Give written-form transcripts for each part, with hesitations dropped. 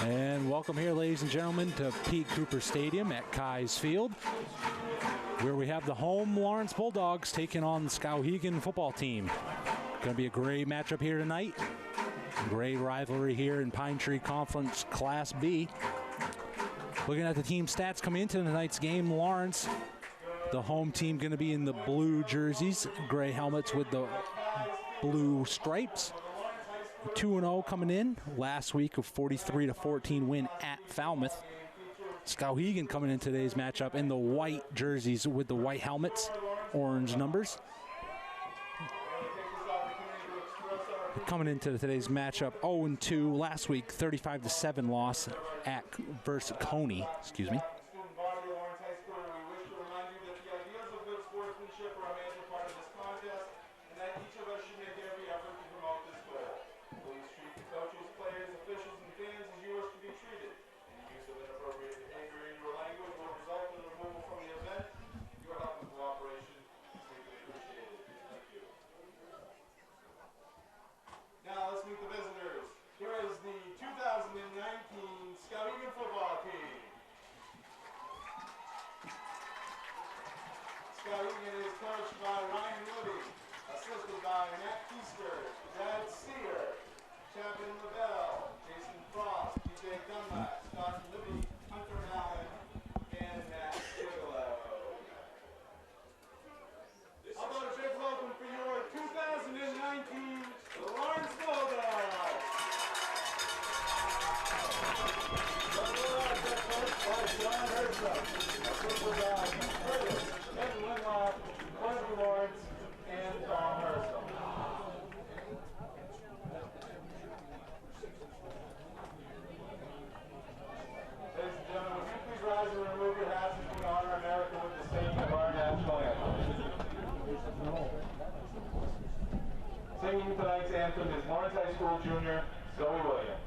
And welcome here, ladies and gentlemen, to Pete Cooper Stadium at Kai's Field, where we have the home Lawrence Bulldogs taking on the Skowhegan football team. Going to be a great matchup here tonight. Great rivalry here in Pine Tree Conference Class B. Looking at the team stats coming into tonight's game, Lawrence, the home team, going to be in the blue jerseys, gray helmets with the blue stripes. 2-0 coming in. Last week, a 43-14 win at Falmouth. Skowhegan coming in today's matchup in the white jerseys with the white helmets, orange numbers. Coming into today's matchup 0-2. Last week, 35-7 loss at versus Coney. Excuse me. Now let's meet the visitors. Here is the 2019 Skowhegan football team. Skowhegan is coached by Ryan Libby, assisted by Matt Keister, Brad Sear, Chapin LaBelle, Jason Frost, DJ Dunlap, Scott Libby, Hunter Allen, and Matt Bigelow. How about a big welcome for your 2019 Lawrence Bulldogs? The Bulldogs are coached by John Hersa, assisted by Curtis, Ed Winlock, Quentin Lawrence, and Tom Hersa. Ladies and gentlemen, would you please rise and remove your hats as we honor America with the singing of our national anthem. Singing tonight's anthem is Lawrence High School junior, Zoe Williams.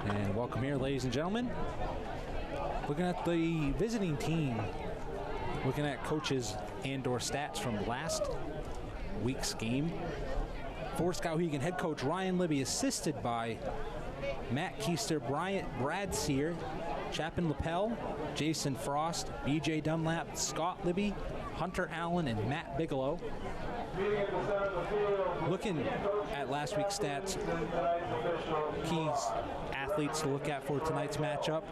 And welcome here, ladies and gentlemen. Looking at the visiting team, looking at coaches and/or stats from last week's game. For Skowhegan, head coach Ryan Libby, assisted by Matt Keister, Brad Sear, Chapin Lapel, Jason Frost, BJ Dunlap, Scott Libby, Hunter Allen, and Matt Bigelow. Looking at last week's stats, keys athletes to look at for tonight's matchup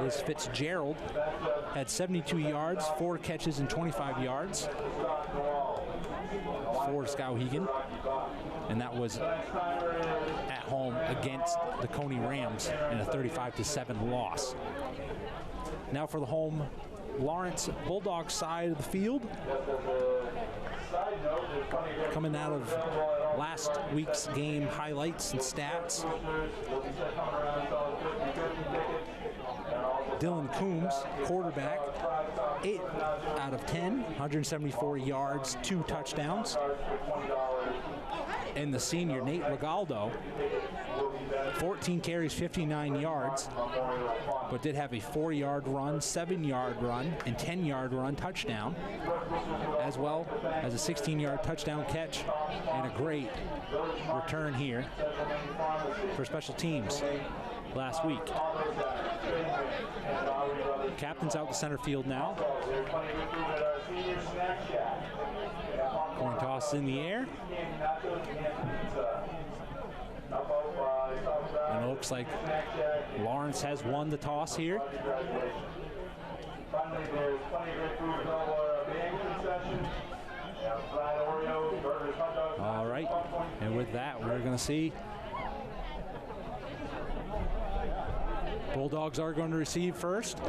is Fitzgerald, had 72 yards, 4 catches, and 25 yards for Skowhegan, and that was at home against the Coney Rams in a 35-7 loss. Now for the home Lawrence Bulldog side of the field. Coming out of last week's game highlights and stats, Dylan Coombs, quarterback, 8 out of 10, 174 yards, 2 touchdowns. And the senior, Nate Regaldo, 14 carries, 59 yards, but did have a 4-yard run, 7-yard run, and 10-yard run touchdown, as well as a 16-yard touchdown catch and a great return here for special teams last week. Captain's out to center field now. Coin toss in the air. And it looks like Lawrence has won the toss here. All right, and with that, we're going to see Bulldogs are going to receive first.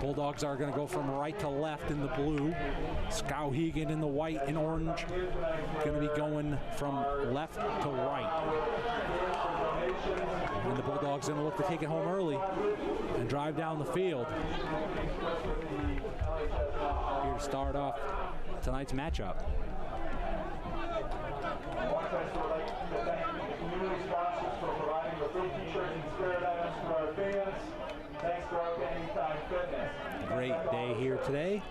Bulldogs are going to go from right to left in the blue. Skowhegan in the white and orange going to be going from left to right. And the Bulldogs going to look to take it home early and drive down the field. Here to start off tonight's matchup. Great day here today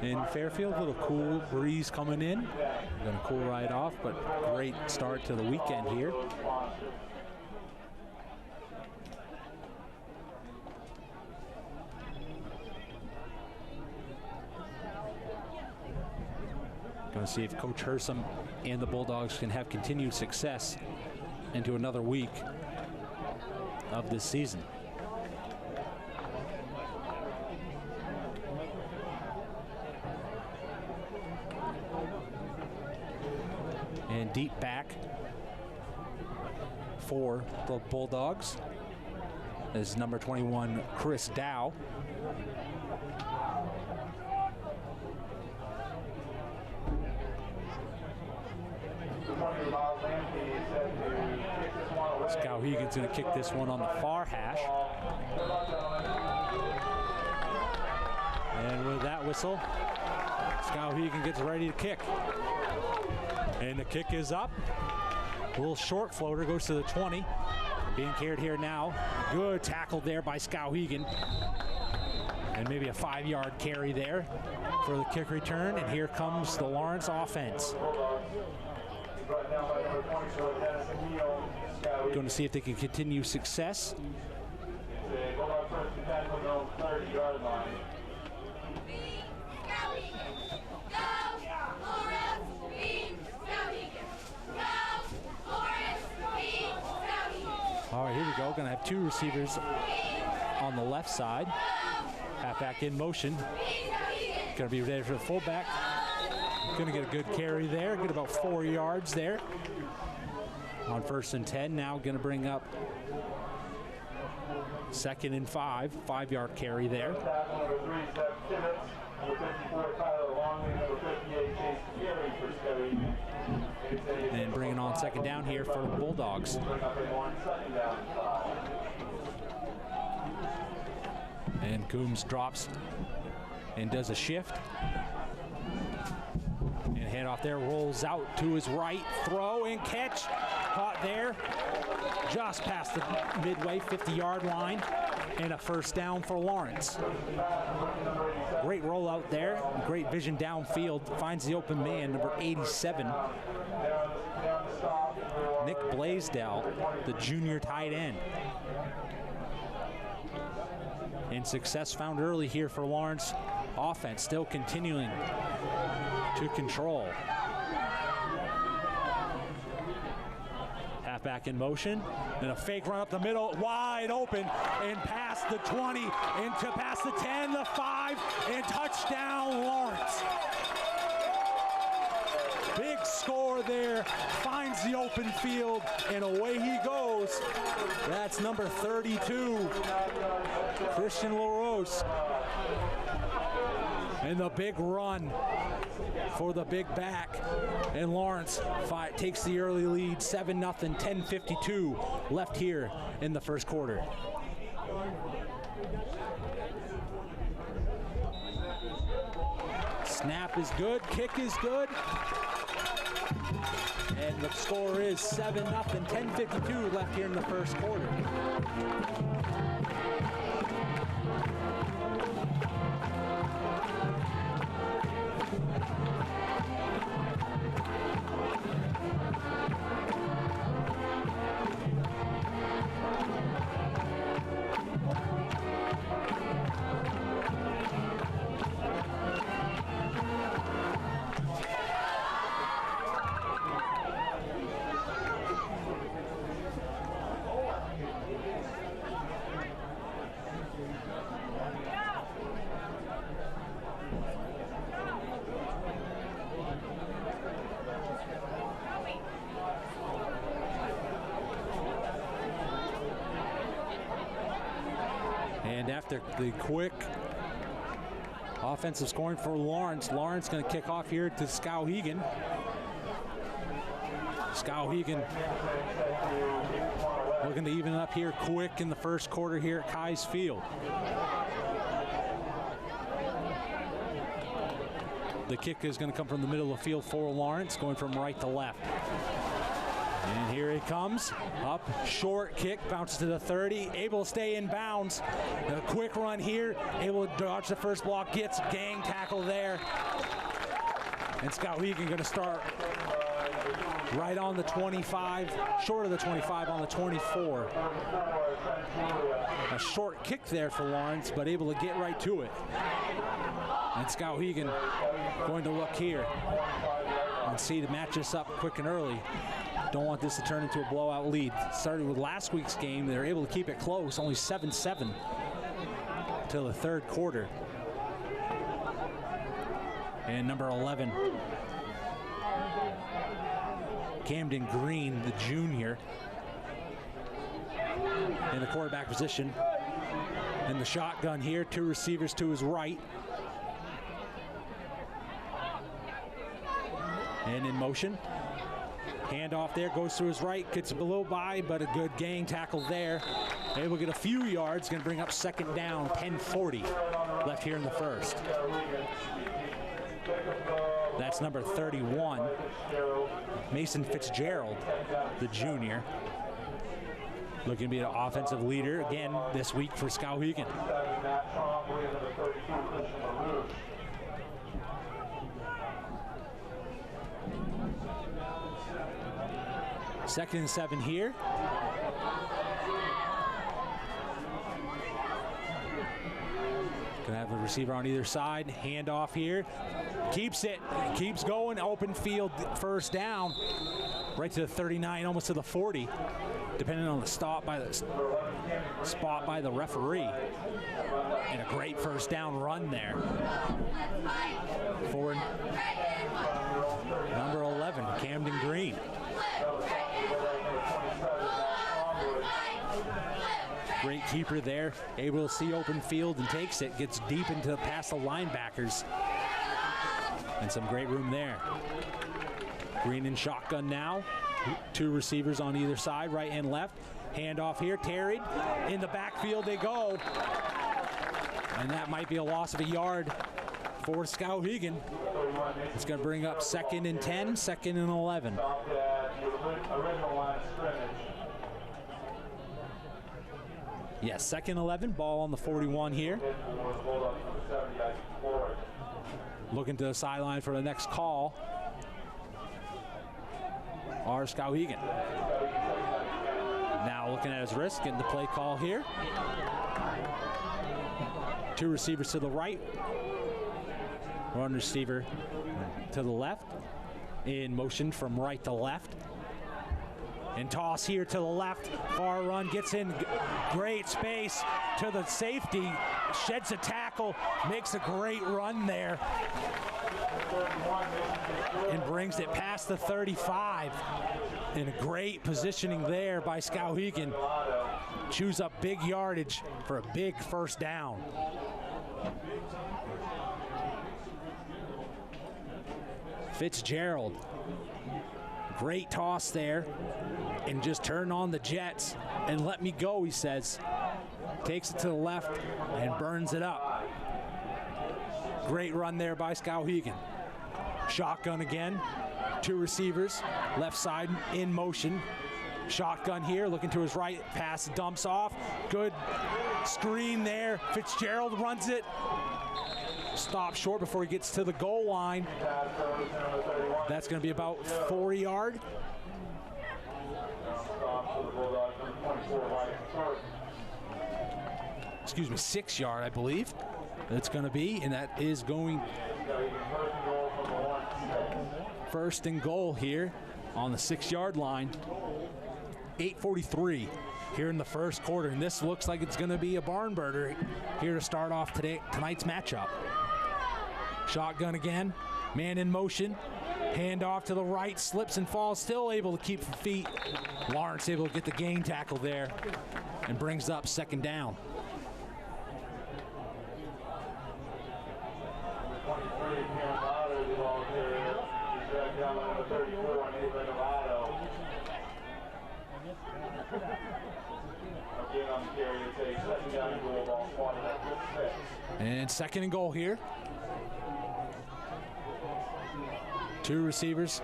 in Fairfield. A little cool breeze coming in. Going to cool right off, but great start to the weekend here. Going to see if Coach Hersom and the Bulldogs can have continued success into another week of this season. And deep back for the Bulldogs is number 21, Chris Dow. Skowhegan's going to kick this one on the far hash. And with that whistle, Skowhegan gets ready to kick. And the kick is up. A little short floater goes to the 20. Being carried here now. Good tackle there by Skowhegan. And maybe a 5-yard carry there for the kick return. And here comes the Lawrence offense. Going to see if they can continue success. All right, here we go. Going to have 2 receivers on the left side. Halfback in motion. Going to be ready for the fullback. Going to get a good carry there. Get about 4 yards there. On 1st and 10, now going to bring up 2nd and 5. 5-yard carry there. And bringing on 2nd down here for the Bulldogs. And Coombs drops and does a shift. And handoff there, rolls out to his right, throw and catch. Caught there, just past the midway 50-yard line, and a 1st down for Lawrence. Great rollout there, great vision downfield, finds the open man, number 87. Nick Blaisdell, the junior tight end. And success found early here for Lawrence. Offense still continuing to control. Halfback in motion, and a fake run up the middle, wide open, and past the 20, into past the 10, the 5, and touchdown Lawrence. Big score there, finds the open field, and away he goes. That's number 32, Christian LaRose. And the big run for the big back. And Lawrence takes the early lead, 7-0, 10:52 left here in the first quarter. Snap is good, kick is good. And the score is 7-0, 10:52 left here in the first quarter. And after the quick offensive scoring for Lawrence, Lawrence going to kick off here to Skowhegan. Skowhegan looking to even it up here quick in the first quarter here at Kai's Field. The kick is going to come from the middle of the field for Lawrence, going from right to left. And here he comes, up, short kick, bounces to the 30, able to stay in bounds. A quick run here, able to dodge the first block, gets gang tackle there. And Skowhegan going to start right on the 25, short of the 25 on the 24. A short kick there for Lawrence, but able to get right to it. And Skowhegan going to look here and see to match this up quick and early. Don't want this to turn into a blowout lead. Started with last week's game. They were able to keep it close, only 7-7 till the third quarter. And number 11, Camden Green, the junior, in the quarterback position. And the shotgun here, two receivers to his right. And in motion. Handoff there, goes through his right, gets a little by, but a good gang tackle there. Able to get a few yards, going to bring up second down, 10:40 left here in the first. That's number 31, Mason Fitzgerald, the junior. Looking to be an offensive leader again this week for Skowhegan. Second and 7 here. Gonna have a receiver on either side. Handoff here. Keeps it. Keeps going. Open field. First down. Right to the 39, almost to the 40, depending on the spot by the referee. And a great first down run there for number 11, Camden Green. Great keeper there, able to see open field and takes it, gets deep into past the linebackers. And some great room there. Green in shotgun now. Two receivers on either side, right and left. Handoff here, tarried. In the backfield they go. And that might be a loss of a yard for Skowhegan. It's going to bring up second and 10, second and 11. Yes, second 11, ball on the 41 here. Looking to the sideline for the next call are Skowhegan. Now looking at his wrist, getting the play call here. 2 receivers to the right. 1 receiver to the left. In motion from right to left. And toss here to the left. Far run, gets in great space to the safety. Sheds a tackle, makes a great run there. And brings it past the 35. And a great positioning there by Skowhegan. Chews up big yardage for a big first down. Fitzgerald. Great toss there. And just turn on the jets and let me go, he says. Takes it to the left and burns it up. Great run there by Skowhegan. Shotgun again. 2 receivers. Left side in motion. Shotgun here, looking to his right. Pass dumps off. Good screen there. Fitzgerald runs it. Stop short before he gets to the goal line. That's going to be about 4-yard. Excuse me, 6-yard, I believe. That's going to be, and that is going first and goal here on the 6-yard line. 8:43 here in the first quarter, and this looks like it's going to be a barn burner here to start off tonight's matchup. Shotgun again, man in motion, hand off to the right, slips and falls, still able to keep feet. Lawrence able to get the gain tackle there and brings up second down. And second and goal here. 2 receivers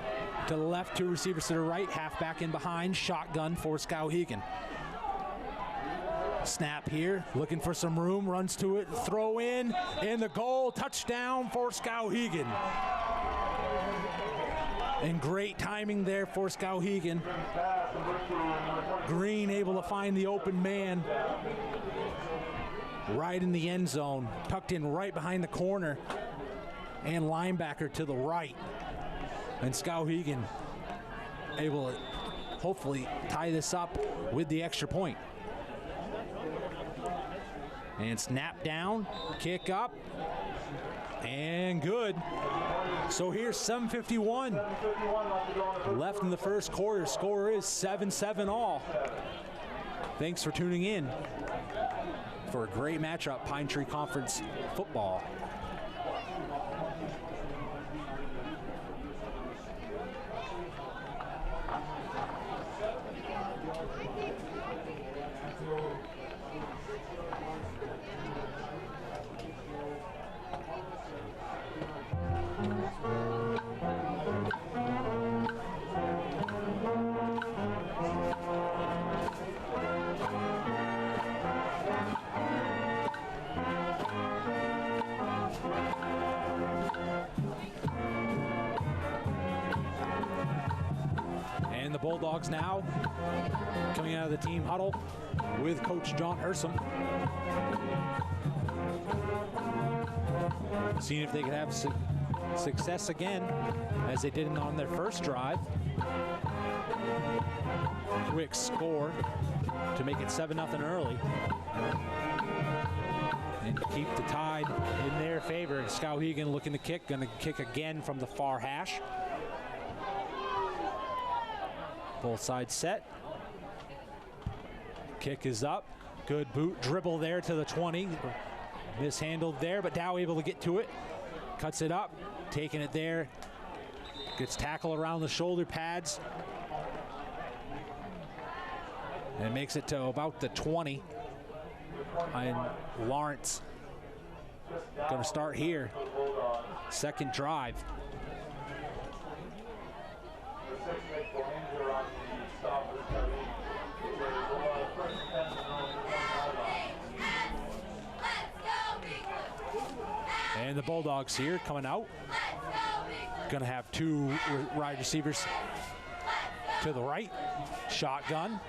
to the left, 2 receivers to the right, halfback in behind, shotgun for Skowhegan. Snap here, looking for some room, runs to it, throw in the goal, touchdown for Skowhegan. And great timing there for Skowhegan. Green able to find the open man right in the end zone, tucked in right behind the corner, and linebacker to the right. And Skowhegan able to hopefully tie this up with the extra point. And snap down, kick up, and good. So here's 7:51 left in the first quarter. Score is 7-7 all. Thanks for tuning in for a great matchup, Pine Tree Conference football. And the Bulldogs now coming out of the team huddle with Coach John Hersom. Seeing if they could have success again as they did on their first drive. Quick score to make it 7-0 early. And keep the tide in their favor. Skowhegan looking to kick, going to kick again from the far hash. Both sides set. Kick is up. Good boot dribble there to the 20. Mishandled there, but Dow able to get to it. Cuts it up, taking it there. Gets tackled around the shoulder pads. And makes it to about the 20. And Lawrence going to start here. Second drive. And the Bulldogs here coming out. Going to have 2 wide receivers to the right. Shotgun.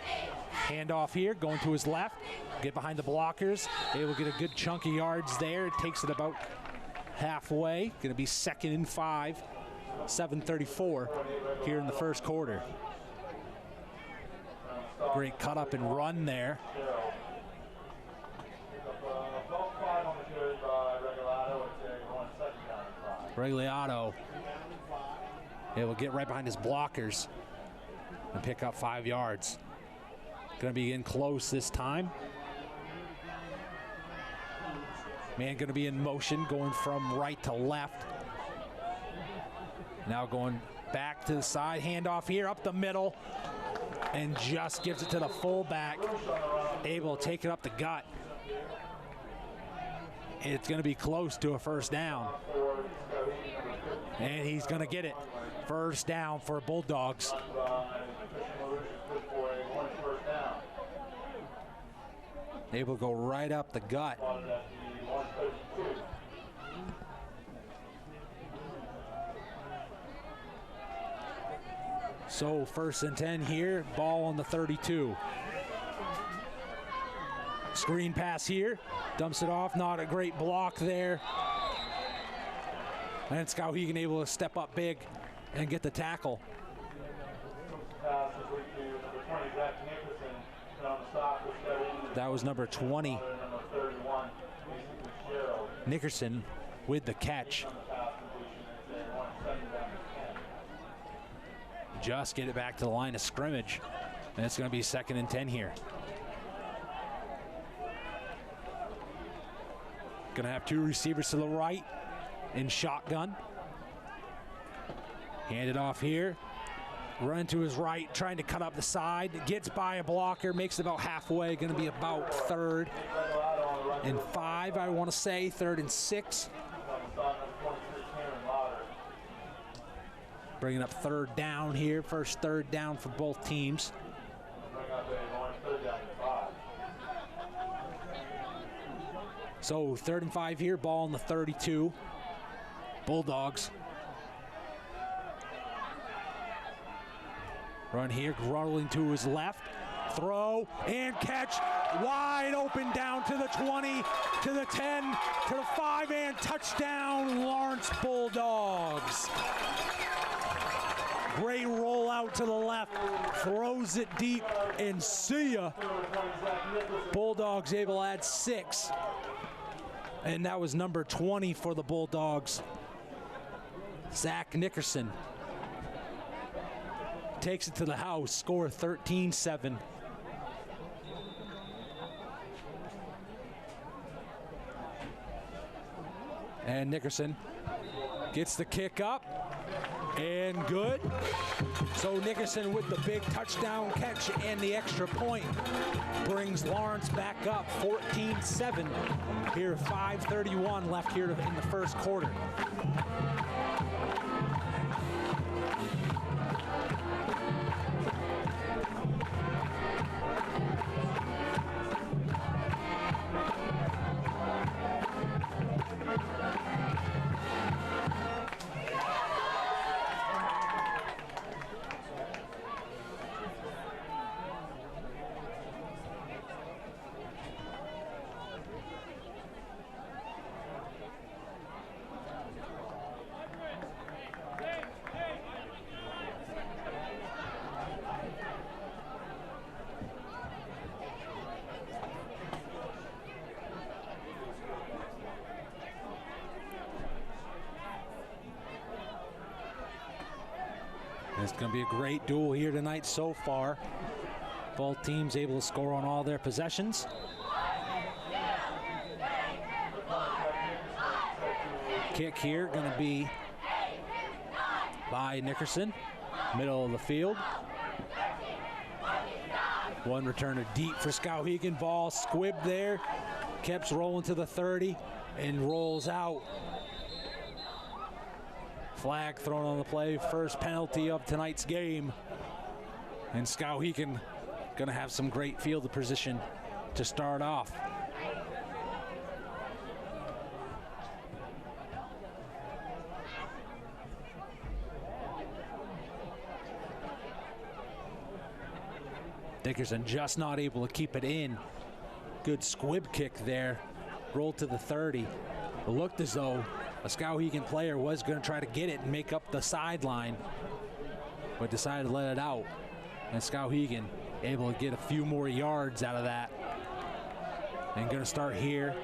Handoff here, going to his left, get behind the blockers, able to get a good chunk of yards there. Takes it about halfway. Going to be 2nd and 5, 7:34 here in the first quarter. Great cut up and run there. Regliato able to get right behind his blockers and pick up 5 yards. Going to be in close this time. Man going to be in motion, going from right to left. Now going back to the side, handoff here, up the middle, and just gives it to the fullback, able to take it up the gut. It's going to be close to a first down. And he's going to get it. First down for Bulldogs. Able to go right up the gut. So 1st and 10 here, ball on the 32. Screen pass here, dumps it off, not a great block there. And Skowhegan able to step up big and get the tackle. That was number 20. Nickerson with the catch. Just get it back to the line of scrimmage. And it's going to be 2nd and 10 here. Going to have 2 receivers to the right in shotgun. Hand it off here. Run to his right, trying to cut up the side. Gets by a blocker, makes it about halfway. Going to be about 3rd and 5, I want to say. 3rd and 6. Bringing up 3rd down here. First 3rd down for both teams. So 3rd and 5 here, ball on the 32. Bulldogs. Run here, rolling to his left. Throw and catch. Wide open down to the 20, to the 10, to the 5, and touchdown, Lawrence Bulldogs. Great rollout to the left, throws it deep, and see ya. Bulldogs able to add 6. And that was number 20 for the Bulldogs, Zach Nickerson. Takes it to the house, score 13-7. And Nickerson gets the kick up, and good. So Nickerson with the big touchdown catch and the extra point brings Lawrence back up 14-7. Here, 5:31 left here in the first quarter. It's going to be a great duel here tonight so far. Both teams able to score on all their possessions. Kick here going to be by Nickerson, middle of the field. One returner deep for Skowhegan. Ball squibbed there. Kept rolling to the 30 and rolls out. Flag thrown on the play. First penalty of tonight's game. And Skowhegan going to have some great field position to start off. Dickerson just not able to keep it in. Good squib kick there. Rolled to the 30. It looked as though a Skowhegan player was going to try to get it and make up the sideline, but decided to let it out. And Skowhegan able to get a few more yards out of that. And going to start here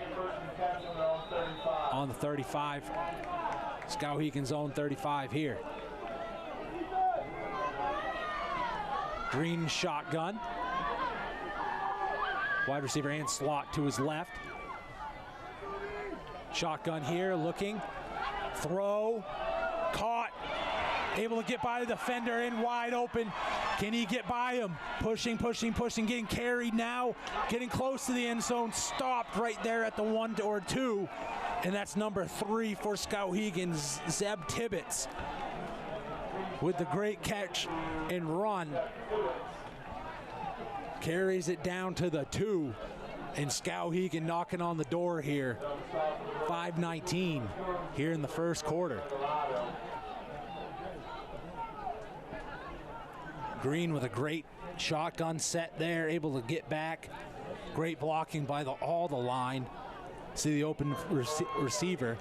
on the 35. Skowhegan's own 35 here. Green shotgun. Wide receiver and slot to his left. Shotgun here, looking. Throw. Caught. Able to get by the defender in wide open. Can he get by him? Pushing, pushing, pushing, getting carried now. Getting close to the end zone. Stopped right there at the 1 or 2. And that's number 3 for Skowhegan, Zeb Tibbetts, with the great catch and run. Carries it down to the 2. And Skowhegan knocking on the door here. 5:19 here in the first quarter. Green with a great shotgun set there, able to get back. Great blocking by all the line. See the open receiver.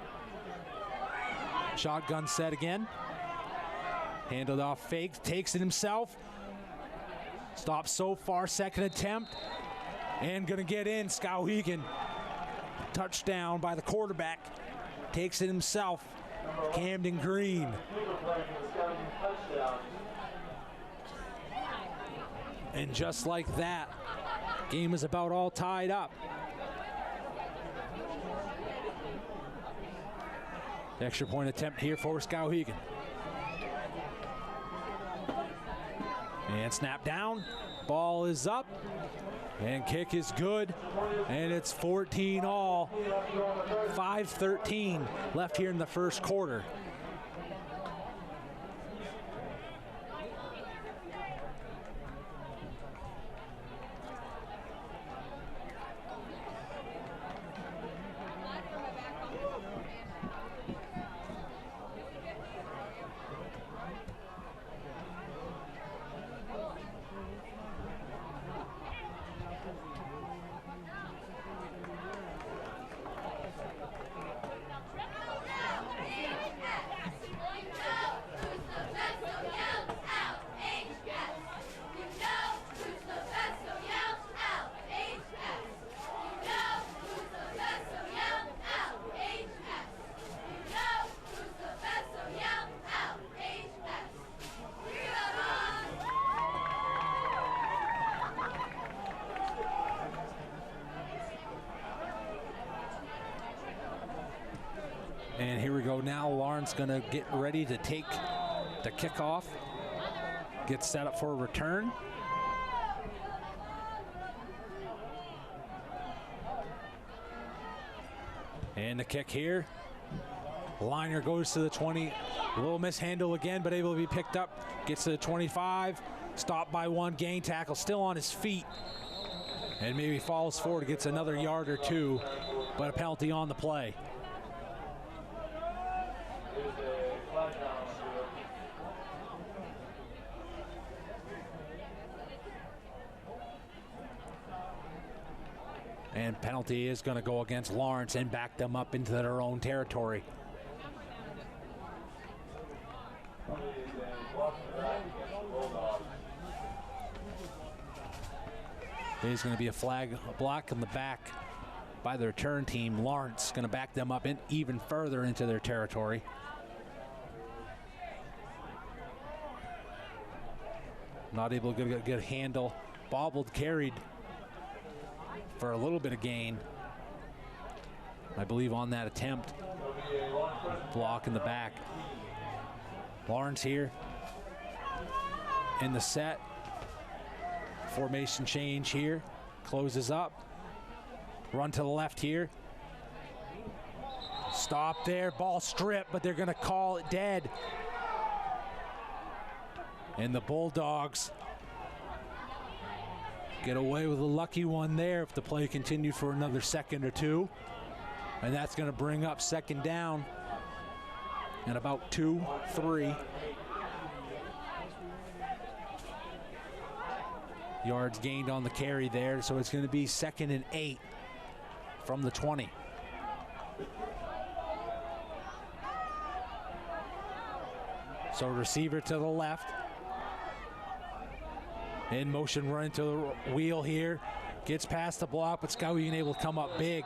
Shotgun set again. Handled off, fake, takes it himself. Stops so far, second attempt. And gonna get in, Skowhegan. Touchdown by the quarterback. Takes it himself, Camden Green. And just like that, game is about all tied up. Extra point attempt here for Skowhegan. And snap down, ball is up, and kick is good, and it's 14 all. 5:13 left here in the first quarter. And here we go now. Lawrence gonna get ready to take the kickoff. Get set up for a return. And the kick here. Liner goes to the 20. A little mishandle again, but able to be picked up. Gets to the 25. Stopped by one. Gain tackle. Still on his feet. And maybe falls forward. Gets another yard or two. But a penalty on the play. And penalty is going to go against Lawrence and back them up into their own territory. There's going to be a flag, a block on the back by the return team. Lawrence going to back them up in even further into their territory. Not able to get a good handle. Bobbled, carried for a little bit of gain, I believe, on that attempt. Block in the back. Lawrence here in the set. Formation change here. Closes up. Run to the left here. Stop there. Ball stripped, but they're going to call it dead. And the Bulldogs get away with a lucky one there if the play continued for another second or two. And that's going to bring up second down and about 2-3. Yards gained on the carry there, so it's going to be 2nd and 8 from the 20. So receiver to the left. In motion, run into the wheel here. Gets past the block, but Skowhegan able to come up big.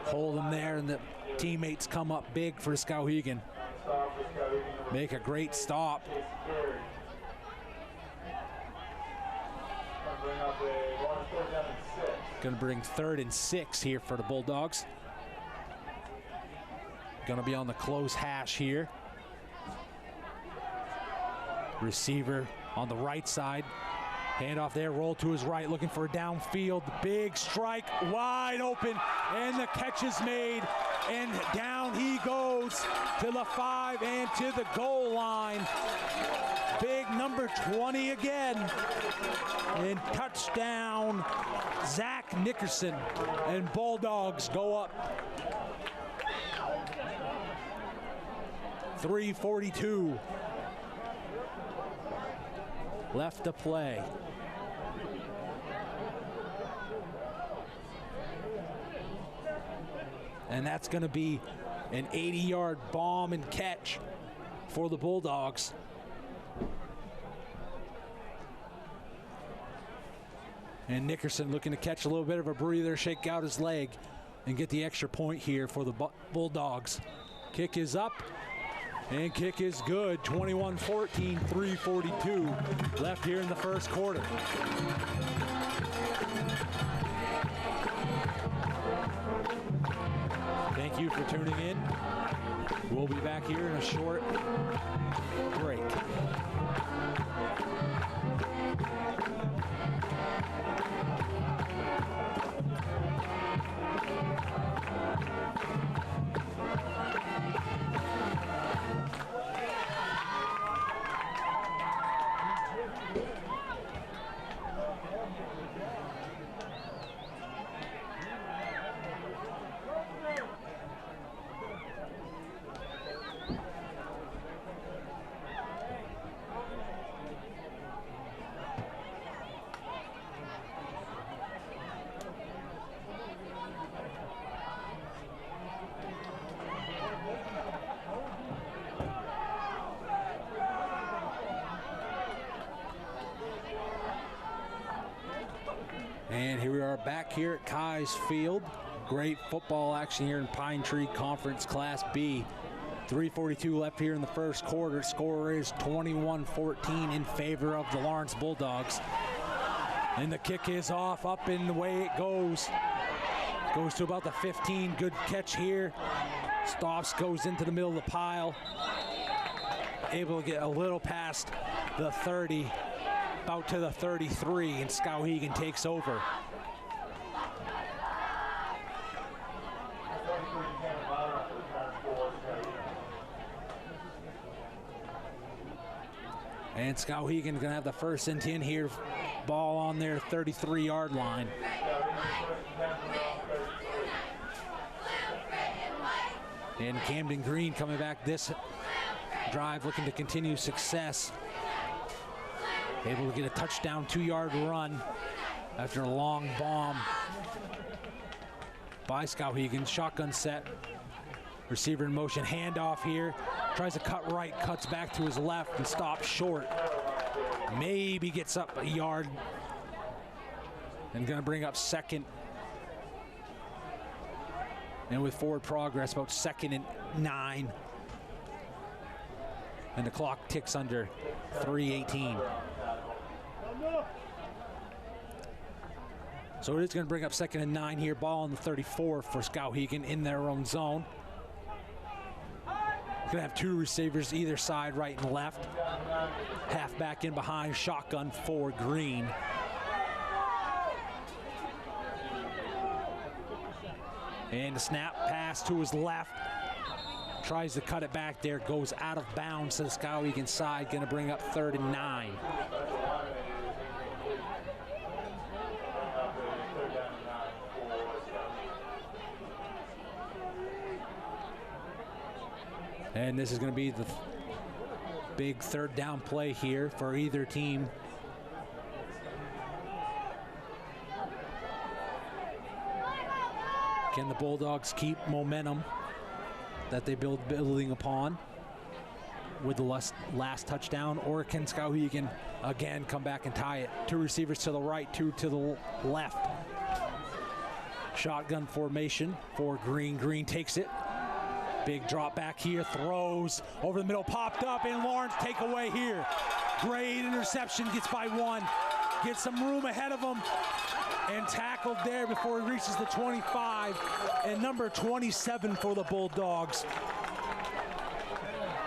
Hold him there, and the teammates come up big for Skowhegan. Make a great stop. Going to bring 3rd and 6 here for the Bulldogs. Going to be on the close hash here. Receiver on the right side. Handoff there, roll to his right, looking for a downfield. Big strike, wide open, and the catch is made. And down he goes to the 5 and to the goal line. Big number 20 again. And touchdown, Zach Nickerson. And Bulldogs go up 3:42 left to play. And that's going to be an 80-yard bomb and catch for the Bulldogs. And Nickerson looking to catch a little bit of a breather, shake out his leg, and get the extra point here for the Bulldogs. Kick is up, and kick is good. 21-14, 3:42 left here in the first quarter. Thank you for tuning in. We'll be back here in a short break. And here we are back here at Kai's Field. Great football action here in Pine Tree Conference Class B. 3:42 left here in the first quarter. Score is 21-14 in favor of the Lawrence Bulldogs. And the kick is off, up and away it goes. Goes to about the 15. Good catch here. Stops, goes into the middle of the pile. Able to get a little past the 30. Out to the 33, and Skowhegan takes over. And Skowhegan going to have the first and 10 here. Ball on their 33-yard line. And Camden Green coming back this drive, looking to continue success. Able to get a touchdown 2-yard run after a long bomb by Skowhegan. Shotgun set. Receiver in motion. Handoff here. Tries to cut right. Cuts back to his left and stops short. Maybe gets up a yard. And going to bring up 2nd. And with forward progress, about 2nd and 9. And the clock ticks under 3:18. So it is going to bring up 2nd and 9 here. Ball on the 34 for Skowhegan in their own zone. Going to have 2 receivers either side, right and left. Halfback in behind, shotgun for Green. And the snap pass to his left. Tries to cut it back there, goes out of bounds to the Skowhegan side. Going to bring up 3rd and 9. And this is going to be the big 3rd down play here for either team. Can the Bulldogs keep momentum that they building upon with the last touchdown, or can Skowhegan again come back and tie it? 2 receivers to the right, 2 to the left. Shotgun formation for Green. Green takes it. Big drop back here, throws over the middle, popped up, and Lawrence takeaway here. Great interception, gets by 1, gets some room ahead of him, and tackled there before he reaches the 25, and number 27 for the Bulldogs.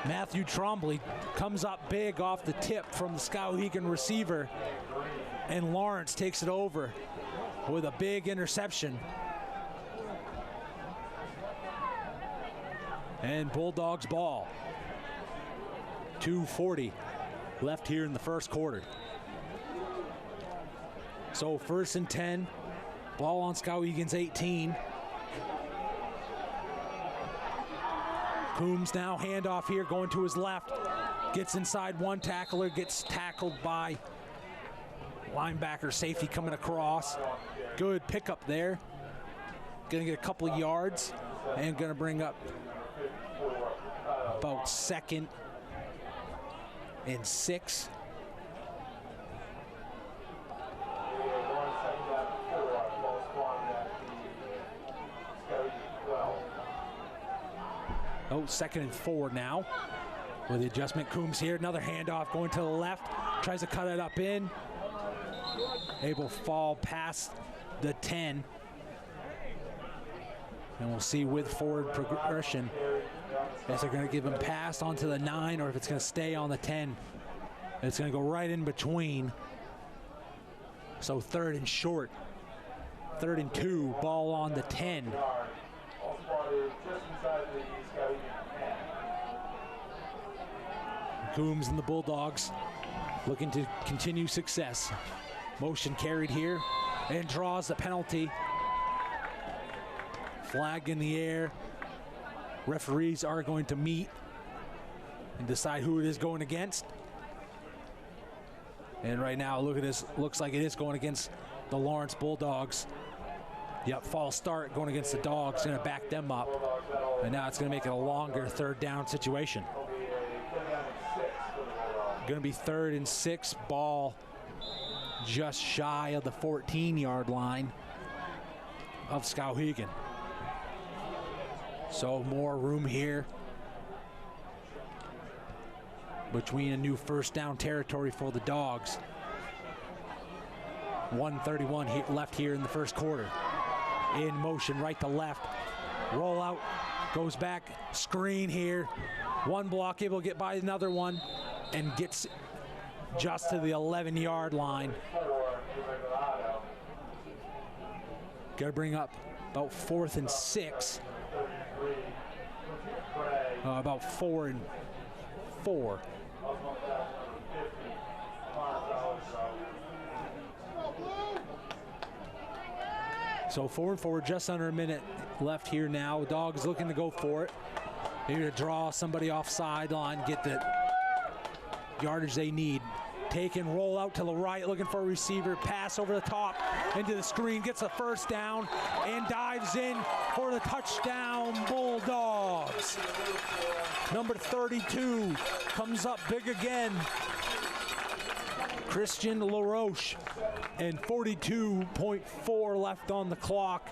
Matthew Trombley comes up big off the tip from the Skowhegan receiver, and Lawrence takes it over with a big interception. And Bulldogs ball. 2:40 left here in the first quarter. So 1st and 10, ball on Skowhegan's 18. Coombs now handoff here, going to his left. Gets inside one tackler, gets tackled by linebacker, safety coming across. Good pickup there. Gonna get a couple of yards and gonna bring up about 2nd and 6. Oh, 2nd and 4 now. With the adjustment, Coombs here, another handoff going to the left. Tries to cut it up in. Able to fall past the 10. And we'll see with forward progression if they're going to give him pass onto the 9 or if it's going to stay on the 10. It's going to go right in between. So 3rd and short. 3rd and 2, ball on the 10. Coombs and the Bulldogs looking to continue success. Motion carried here and draws the penalty. Flag in the air. Referees are going to meet and decide who it is going against. And right now, look at this. Looks like it is going against the Lawrence Bulldogs. Yep, false start going against the Dogs. Going to back them up. And now it's going to make it a longer 3rd down situation. Going to be 3rd and 6, ball just shy of the 14-yard line of Skowhegan. So more room here between a new 1st down territory for the Dogs. 1:31 left here in the first quarter. In motion, right to left. Roll out, goes back, screen here. One block, able to get by another one, and gets just to the 11-yard line. Got to bring up about 4th and 6. About 4 and 4. So 4 and 4, just under a minute left here now. Dogs looking to go for it. Maybe to draw somebody off sideline, get the yardage they need. Take and roll out to the right, looking for a receiver. Pass over the top into the screen, gets a 1st down, and dives in for the touchdown, Bulldogs. Number 32 comes up big again. Christian LaRoche, and 42.4 left on the clock.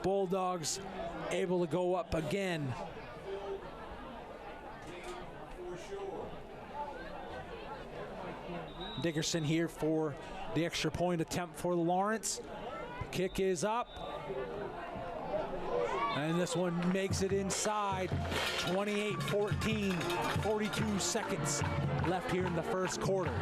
Bulldogs able to go up again. Dickerson here for the extra point attempt for the Lawrence. Kick is up. And this one makes it inside. 28-14, 42 seconds left here in the first quarter.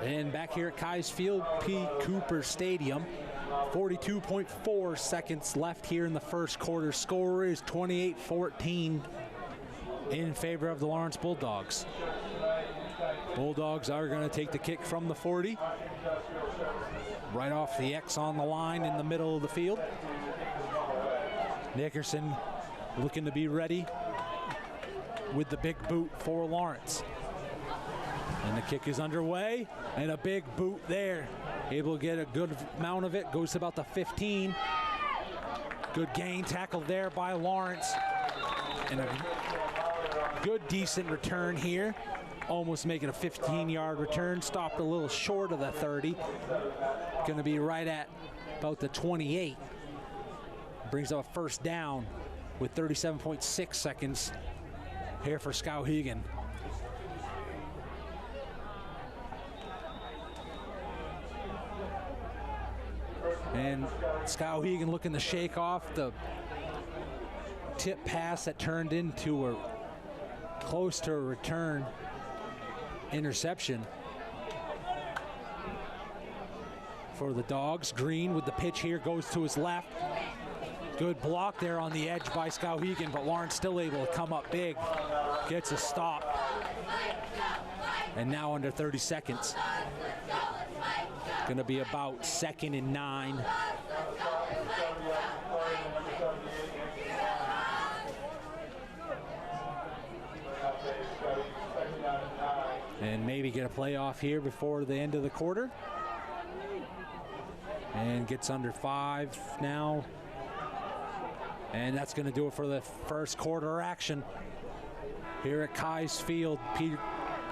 And back here at Kai's Field, P. Cooper Stadium, 42.4 seconds left here in the first quarter. Score is 28-14 in favor of the Lawrence Bulldogs. Bulldogs are going to take the kick from the 40. Right off the X on the line in the middle of the field. Nickerson looking to be ready with the big boot for Lawrence. And the kick is underway, and a big boot there. Able to get a good amount of it, goes to about the 15. Good gain tackle there by Lawrence. And a good, decent return here. Almost making a 15-yard return, stopped a little short of the 30. Gonna be right at about the 28. Brings up a first down with 37.6 seconds here for Skowhegan. And Skowhegan looking to shake off the tip pass that turned into a close to a return interception for the Dogs. Green with the pitch here, goes to his left. Good block there on the edge by Skowhegan, but Lawrence still able to come up big. Gets a stop. And now under 30 seconds. Gonna be about 2nd and 9. And maybe get a playoff here before the end of the quarter. And gets under 5 now. And that's going to do it for the first quarter action here at Kai's Field, P.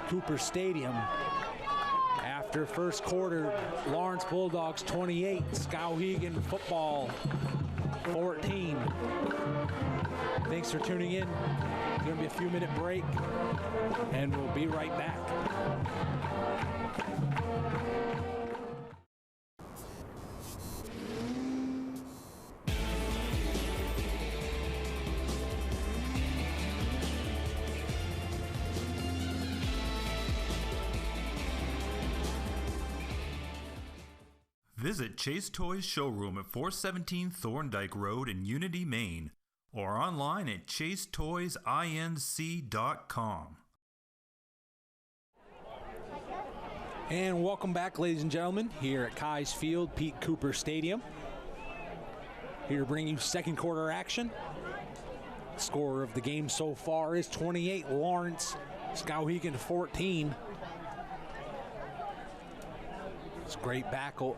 Cooper Stadium. After first quarter, Lawrence Bulldogs 28, Skowhegan Football 14. Thanks for tuning in. It's going to be a few-minute break, and we'll be right back. Visit Chase Toys Showroom at 417 Thorndike Road in Unity, Maine, or online at chasetoysinc.com. And welcome back, ladies and gentlemen, here at Kai's Field, Pete Cooper Stadium. Here to bring you second quarter action. Score of the game so far is 28 Lawrence, Skowhegan 14. It's a great battle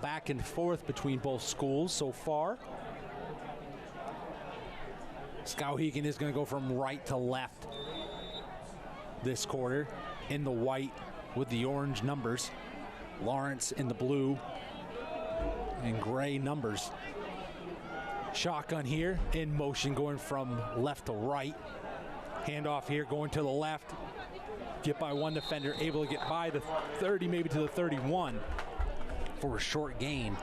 back and forth between both schools so far. Skowhegan is going to go from right to left this quarter in the white with the orange numbers. Lawrence in the blue and gray numbers. Shotgun here in motion going from left to right. Handoff here going to the left. Get by one defender, able to get by the 30, maybe to the 31 for a short gain.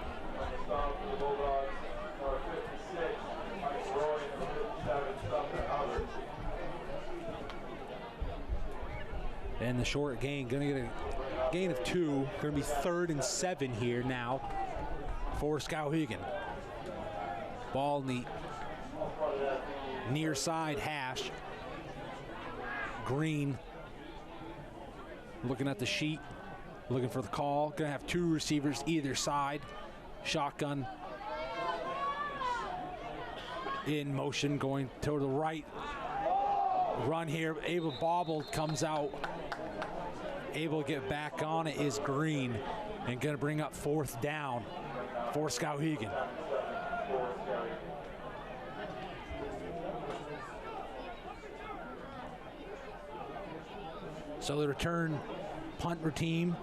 And the short gain, gonna get a gain of 2. Gonna be 3rd and 7 here now for Skowhegan. Ball in the near side hash. Green looking at the sheet, looking for the call. Gonna have 2 receivers either side. Shotgun in motion, going to the right. Run here, able bobbled, comes out. Able to get back on it is Green, and gonna bring up 4th down for Skowhegan. So the return punt team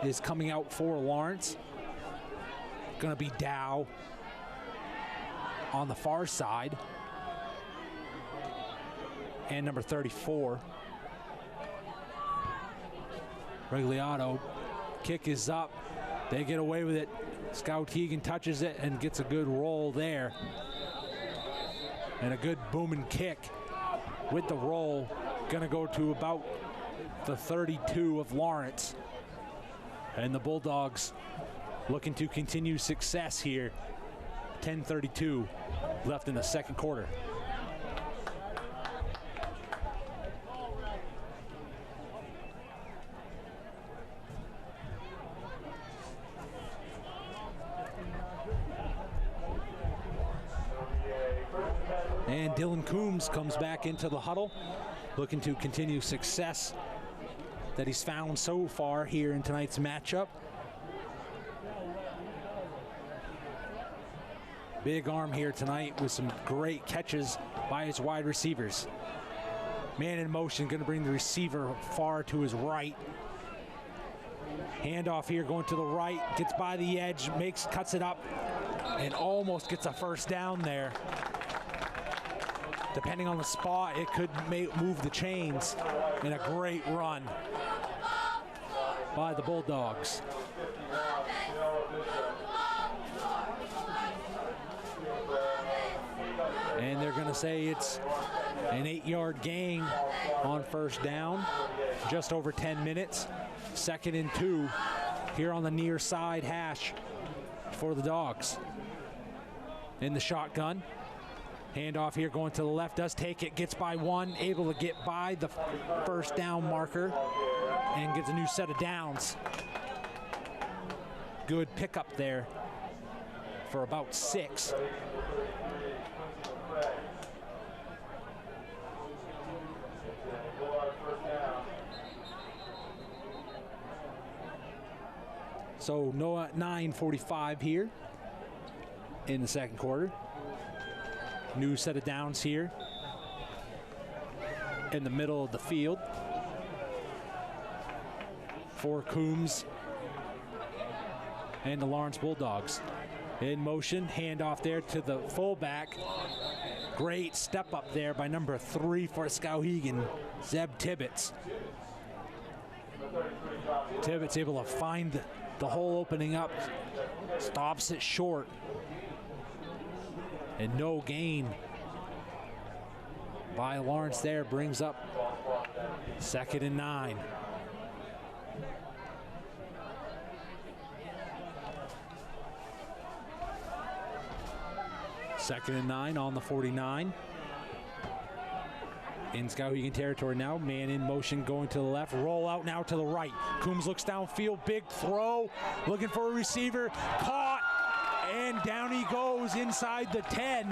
is coming out for Lawrence. Going to be Dow on the far side. And number 34. Regliato. Kick is up. They get away with it. Skowhegan touches it and gets a good roll there. And a good booming kick with the roll. Going to go to about the 32 of Lawrence. And the Bulldogs looking to continue success here. 10:32 left in the second quarter. And Dylan Coombs comes back into the huddle, looking to continue success that he's found so far here in tonight's matchup. Big arm here tonight with some great catches by his wide receivers. Man in motion, going to bring the receiver far to his right. Handoff here going to the right, gets by the edge, cuts it up, and almost gets a first down there. Depending on the spot, it could move the chains. And a great run by the Bulldogs. And they're going to say it's an 8-yard gain on first down. Just over 10 minutes. 2nd and 2 here on the near side hash for the Dogs. In the shotgun. Handoff here going to the left, does take it, gets by one, able to get by the first down marker and gets a new set of downs. Good pickup there for about 6. So no 9:45 here in the second quarter. New set of downs here in the middle of the field for Coombs and the Lawrence Bulldogs. In motion, handoff there to the fullback. Great step up there by number 3 for Skowhegan, Zeb Tibbetts. Tibbetts able to find the hole opening up, stops it short. And no gain by Lawrence there, brings up 2nd and 9. Second and 9 on the 49. In Skowhegan territory now, man in motion going to the left, roll out now to the right. Coombs looks downfield, big throw, looking for a receiver, caught. And down he goes inside the 10.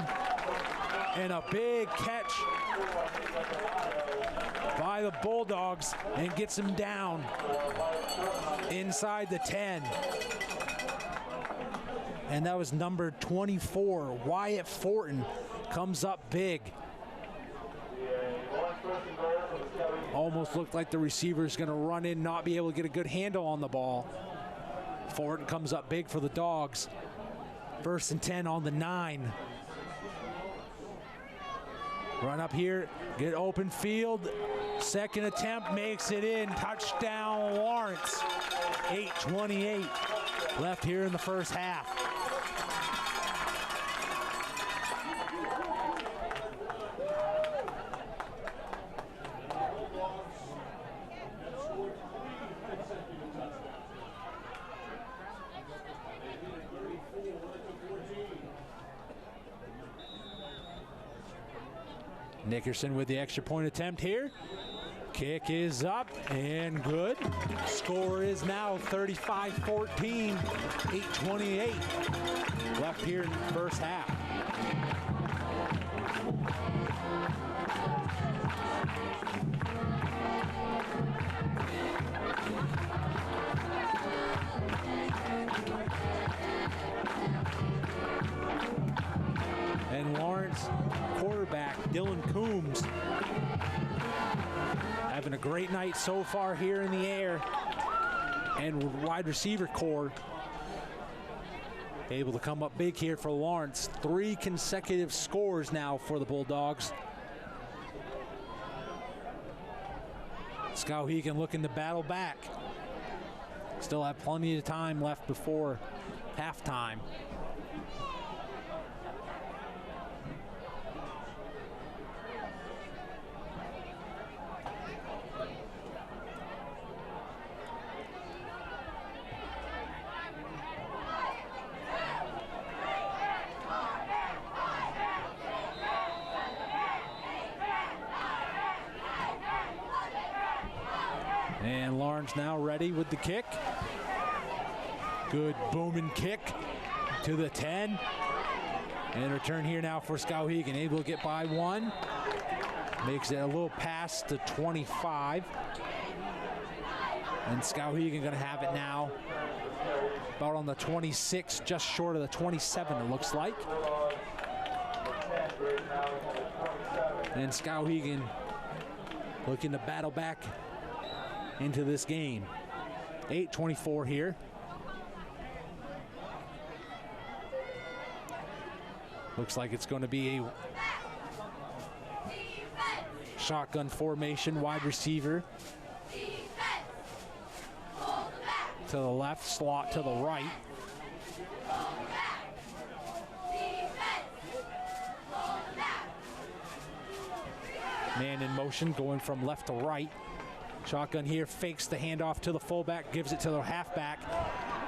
And a big catch by the Bulldogs and gets him down inside the 10. And that was number 24. Wyatt Fortin comes up big. Almost looked like the receiver's going to run in, not be able to get a good handle on the ball. Fortin comes up big for the Dogs. 1st and 10 on the 9. Run up here, get open field. Second attempt, makes it in. Touchdown Lawrence. 8:28 left here in the first half. Nickerson with the extra point attempt here. Kick is up and good. Score is now 35-14, 8:28 left here in the first half. And Lawrence quarterback Dylan Coombs having a great night so far here in the air, and wide receiver core able to come up big here for Lawrence. 3 consecutive scores now for the Bulldogs. Skowhegan looking to battle back. Still have plenty of time left before halftime. And Lawrence now ready with the kick. Good booming kick to the 10. And return here now for Skowhegan. Able to get by one. Makes it a little past the 25. And Skowhegan going to have it now about on the 26, just short of the 27 it looks like. And Skowhegan looking to battle back into this game. 8:24 here. Looks like it's going to be a shotgun formation, wide receiver to the left, slot to the right. Man in motion, going from left to right. Shotgun here, fakes the handoff to the fullback, gives it to the halfback.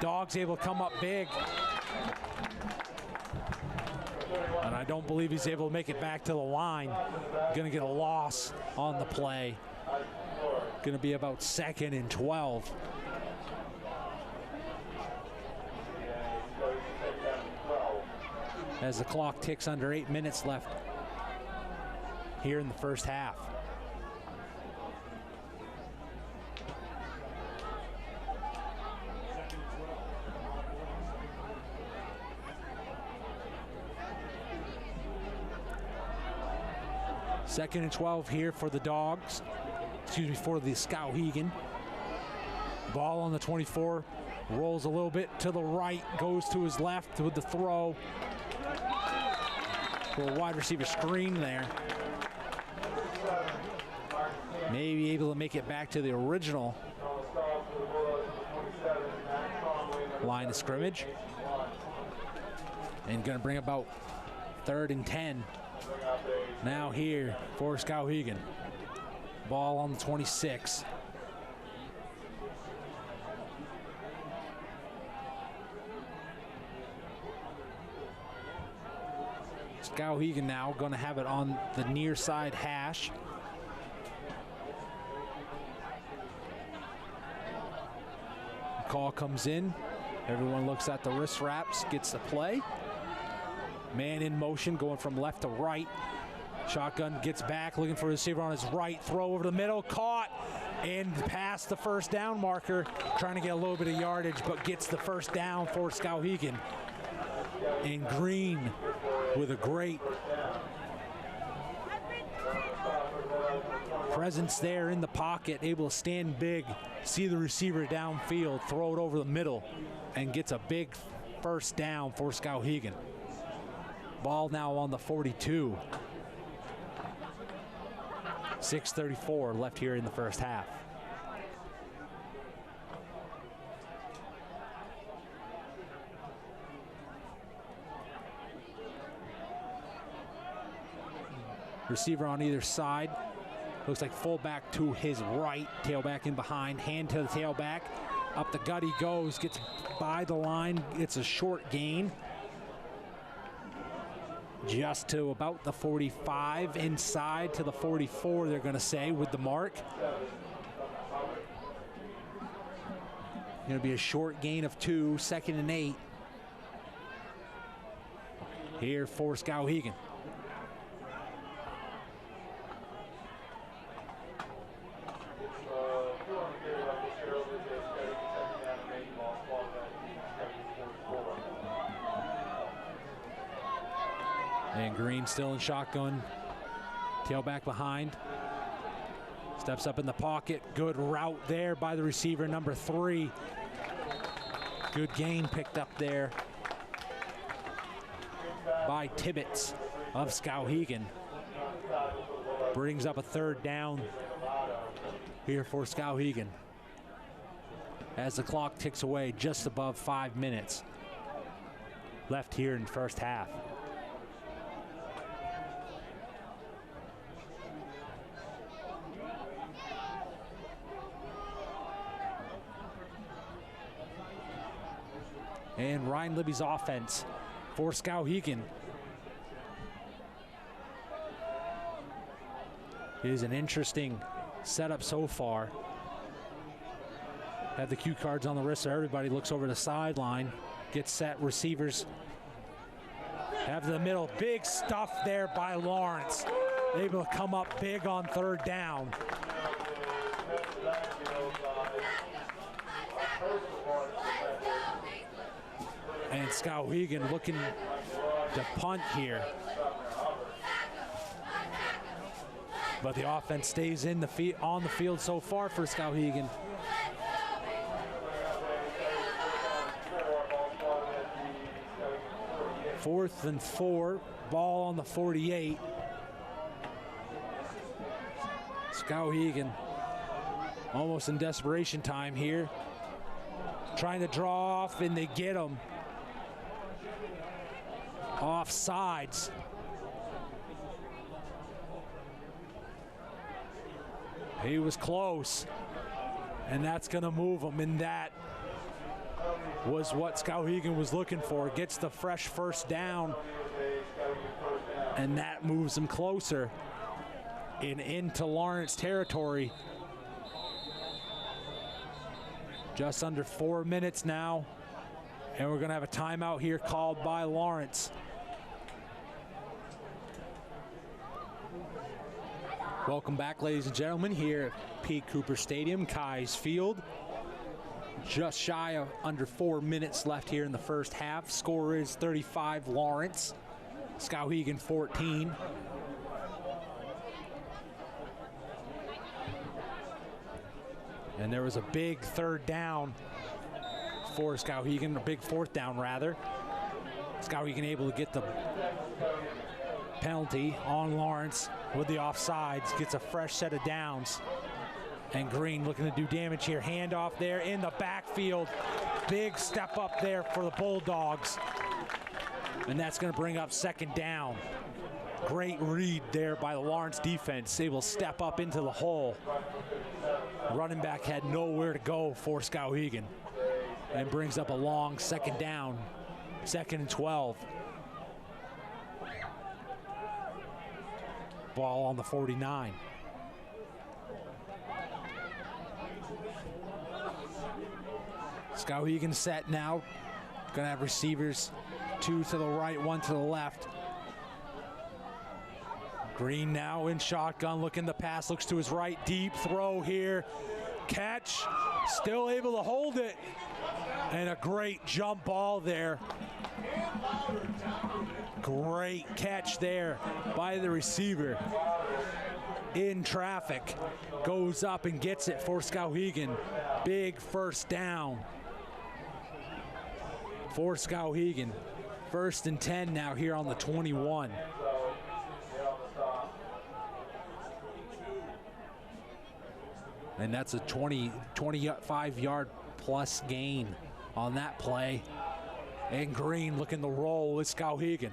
Dog's able to come up big. And I don't believe he's able to make it back to the line. Gonna get a loss on the play. Gonna be about 2nd and 12. As the clock ticks under 8 minutes left here in the first half. Second and 12 here for the Dogs. Excuse me, for the Skowhegan. Ball on the 24. Rolls a little bit to the right. Goes to his left with the throw. For a wide receiver screen there. Maybe able to make it back to the original line of scrimmage. And going to bring about 3rd and 10. Now here for Skowhegan. Ball on the 26. Skowhegan now going to have it on the near side hash. The call comes in. Everyone looks at the wrist wraps, gets the play. Man in motion, going from left to right. Shotgun gets back, looking for a receiver on his right. Throw over the middle, caught, and past the first down marker. Trying to get a little bit of yardage, but gets the first down for Skowhegan. And Green with a great presence there in the pocket, able to stand big, see the receiver downfield, throw it over the middle, and gets a big first down for Skowhegan. Ball now on the 42. 6:34 left here in the first half. Receiver on either side. Looks like fullback to his right, tailback in behind, hand to the tailback. Up the gut he goes, gets by the line, it's a short gain. Just to about the 45, inside to the 44, they're going to say, with the mark. Going to be a short gain of 2, 2nd and 8. Here for Skowhegan. And Green still in shotgun. Tailback behind. Steps up in the pocket. Good route there by the receiver, number 3. Good gain picked up there by Tibbetts of Skowhegan. Brings up a 3rd down here for Skowhegan. As the clock ticks away, just above 5 minutes left here in the first half. And Ryan Libby's offense for Skowhegan is an interesting setup so far. Have the cue cards on the wrist so everybody looks over the sideline. Gets set, receivers have the middle. Big stuff there by Lawrence. Able to come up big on third down. And Skowhegan looking to punt here. But the offense stays in the on the field so far for Skowhegan. Fourth and 4, ball on the 48. Skowhegan almost in desperation time here. Trying to draw off, and they get him. Offsides. He was close, and that's going to move him, and that was what Skowhegan was looking for. Gets the fresh first down, and that moves him closer and into Lawrence territory. Just under 4 minutes now, and we're going to have a timeout here called by Lawrence. Welcome back, ladies and gentlemen, here at Pete Cooper Stadium, Keyes Field. Just shy of under 4 minutes left here in the first half. Score is 35 Lawrence, Skowhegan 14. And there was a big third down for Skowhegan, a big fourth down rather. Skowhegan able to get the penalty on Lawrence with the offsides, gets a fresh set of downs. And Green looking to do damage here. Handoff there in the backfield. Big step up there for the Bulldogs. And that's going to bring up second down. Great read there by the Lawrence defense. Able to step up into the hole. Running back had nowhere to go for Skowhegan. And brings up a long second down. 2nd and 12. Ball on the 49. Skowhegan set now. Gonna have receivers, 2 to the right, 1 to the left. Green now in shotgun, looking to pass, looks to his right, deep throw here. Catch, still able to hold it. And a great jump ball there. Great catch there by the receiver. In traffic, goes up and gets it for Skowhegan. Big first down for Skowhegan. 1st and 10 now here on the 21. And that's a 25-yard plus gain on that play. And Green looking to roll with Skowhegan.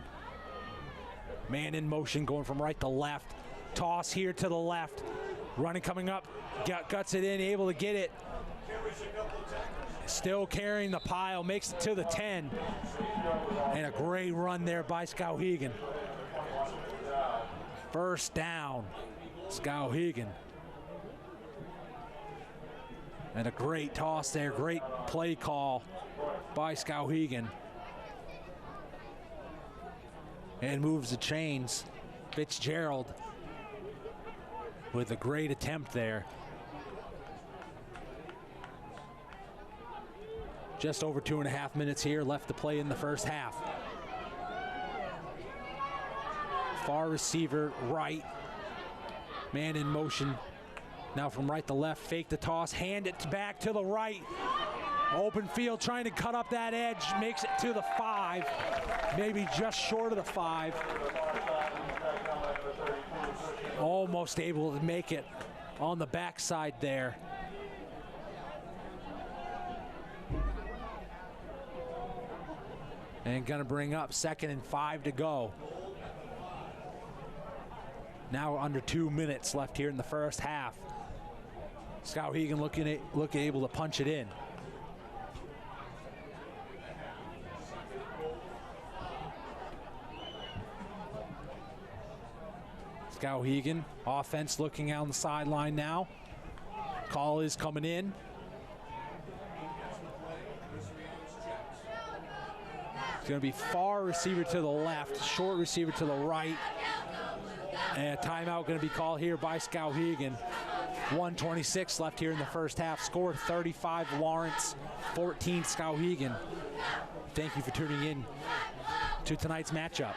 Man in motion going from right to left. Toss here to the left. Running coming up. Guts it in, able to get it. Still carrying the pile, makes it to the 10. And a great run there by Skowhegan. First down, Skowhegan. And a great toss there, great play call by Skowhegan. And moves the chains. Fitzgerald with a great attempt there. Just over 2.5 minutes here left to play in the first half. Far receiver right. Man in motion. Now from right to left, fake the toss, hand it back to the right. Open field, trying to cut up that edge, makes it to the 5, maybe just short of the 5. Almost able to make it on the backside there. And gonna bring up 2nd and 5 to go. Now under 2 minutes left here in the first half. Skowhegan looking able to punch it in. Skowhegan, offense looking out on the sideline now. Call is coming in. It's going to be far receiver to the left, short receiver to the right. And a timeout going to be called here by Skowhegan. 1:26 left here in the first half. Score 35 Lawrence, 14 Skowhegan. Thank you for tuning in to tonight's matchup.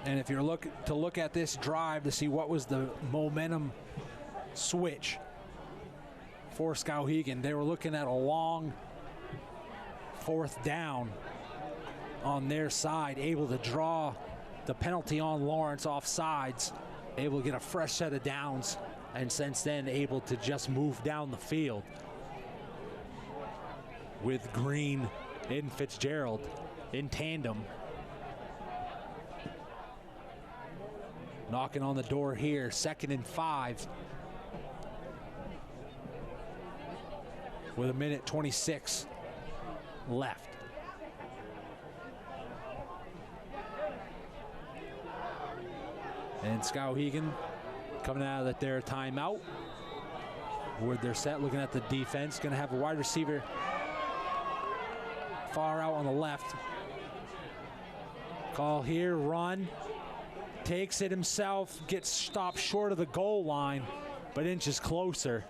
And if you're looking to look at this drive to see what was the momentum switch for Skowhegan, they were looking at a long fourth down on their side, able to draw the penalty on Lawrence off sides, able to get a fresh set of downs, and since then able to just move down the field with Green and Fitzgerald in tandem. Knocking on the door here, 2nd and 5. With 1:26 left. And Skowhegan coming out of their timeout. Where they're set, looking at the defense. Going to have a wide receiver far out on the left. Call here, run. Takes it himself, gets stopped short of the goal line, but inches closer.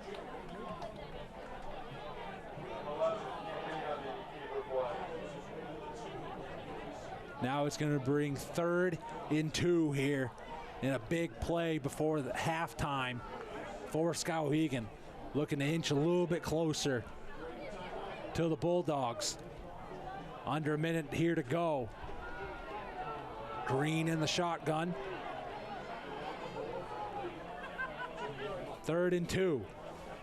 Now it's going to bring 3rd and 2 here in a big play before the halftime for Skowhegan. Looking to inch a little bit closer to the Bulldogs. Under a minute here to go. Green in the shotgun. 3rd and 2.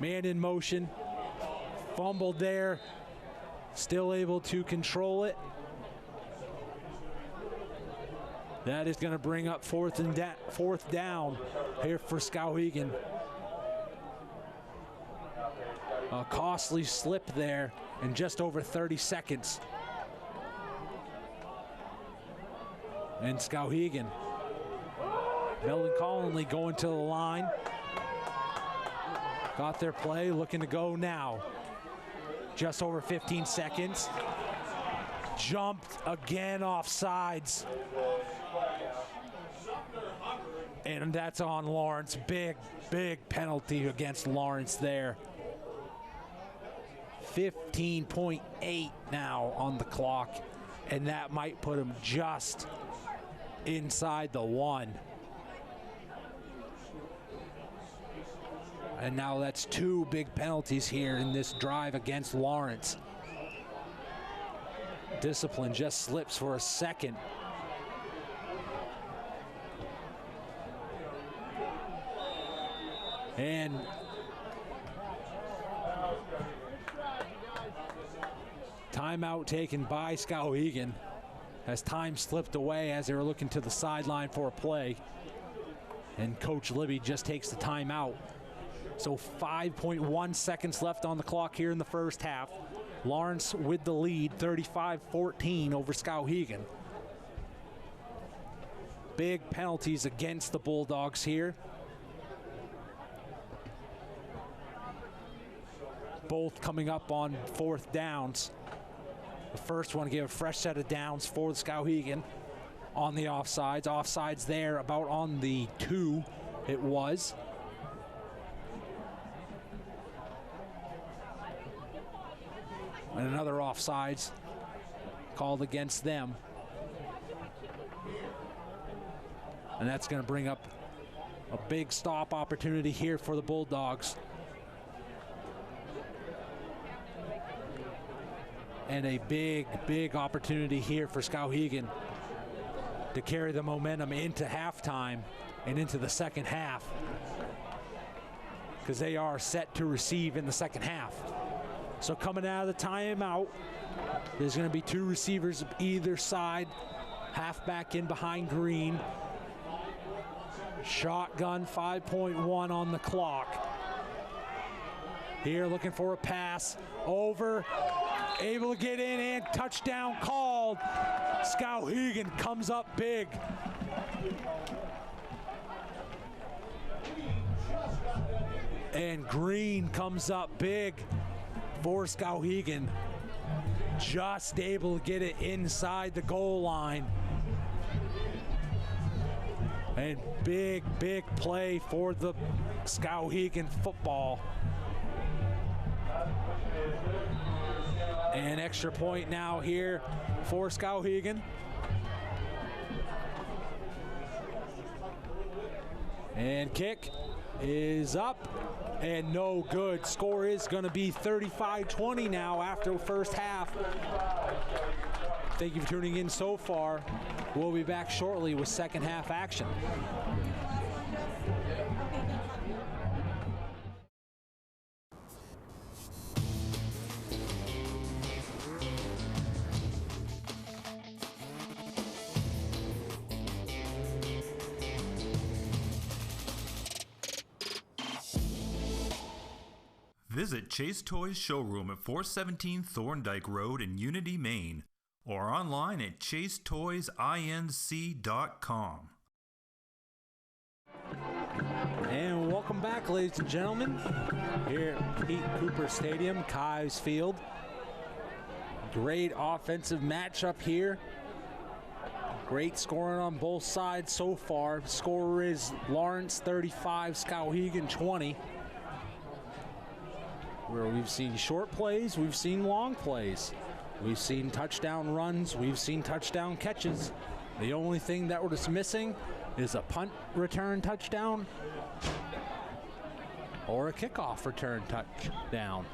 Man in motion. Fumbled there. Still able to control it. That is going to bring up 4th down here for Skowhegan. A costly slip there in just over 30 seconds. And Skowhegan, Melvin Conley going to the line. Got their play, looking to go now. Just over 15 seconds. Jumped again off sides. And that's on Lawrence. Big penalty against Lawrence there. 15.8 now on the clock. And that might put him just inside the 1. And now that's 2 big penalties here in this drive against Lawrence. Discipline just slips for a second. And timeout taken by Skowhegan as time slipped away as they were looking to the sideline for a play. And Coach Libby just takes the timeout. So 5.1 seconds left on the clock here in the first half. Lawrence with the lead, 35-14 over Skowhegan. Big penalties against the Bulldogs here. Both coming up on 4th downs. The first one gave a fresh set of downs for the Skowhegan on the offsides. Offsides there about on the 2 it was. And another offsides called against them. And that's going to bring up a big stop opportunity here for the Bulldogs. And a big opportunity here for Skowhegan to carry the momentum into halftime and into the second half, because they are set to receive in the second half. So coming out of the timeout, there's going to be 2 receivers either side, halfback in behind Green. Shotgun, 5.1 on the clock. Here looking for a pass, over, able to get in, and touchdown called. Skowhegan comes up big. And Green comes up big for Skowhegan. Just able to get it inside the goal line. And big play for the Skowhegan football. An extra point now here for Skowhegan. And kick is up and no good. Score is going to be 35-20 now after the first half. Thank you for tuning in so far. We'll be back shortly with second half action. Visit Chase Toys Showroom at 417 Thorndike Road in Unity, Maine, or online at chasetoysinc.com. And welcome back, ladies and gentlemen, here at Pete Cooper Stadium, Keyes Field. Great offensive matchup here. Great scoring on both sides so far. Score is Lawrence 35, Skowhegan 20. Where we've seen short plays, we've seen long plays. We've seen touchdown runs, we've seen touchdown catches. The only thing that was missing is a punt return touchdown or a kickoff return touchdown.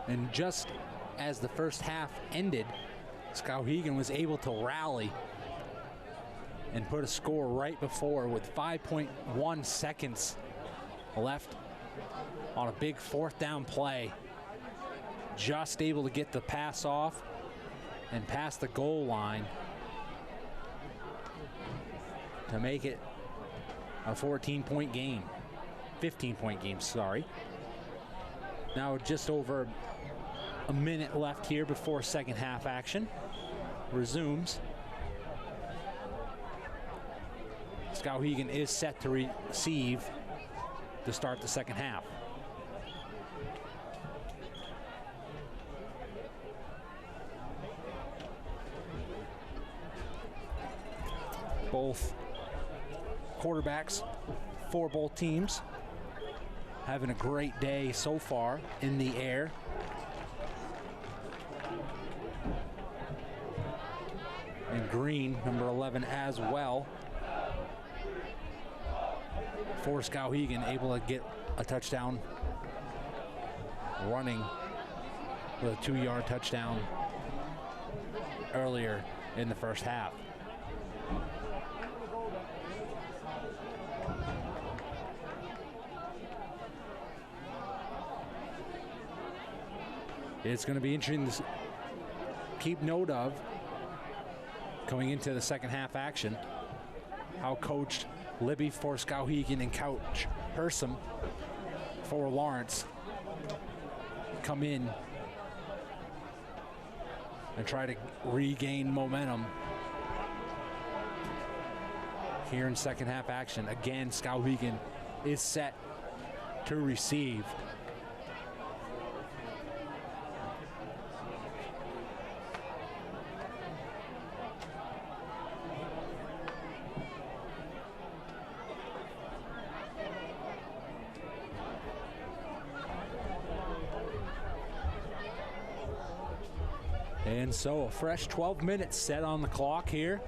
And just as the first half ended, Skowhegan was able to rally and put a score right before with 5.1 seconds left on a big fourth down play. Just able to get the pass off and past the goal line to make it a 14-point game. 15-point game, sorry. Now just over a minute left here before second half action resumes. Skowhegan is set to receive to start the second half. Both quarterbacks for both teams having a great day so far in the air. And Green, number 11 as well. For Skowhegan, able to get a touchdown running with a 2-yard touchdown earlier in the first half. It's going to be interesting to keep note of going into the second half action, how Coach Libby for Skowhegan and Coach Hersom for Lawrence come in and try to regain momentum here in second half action. Again, Skowhegan is set to receive. And so a fresh 12 minutes set on the clock here.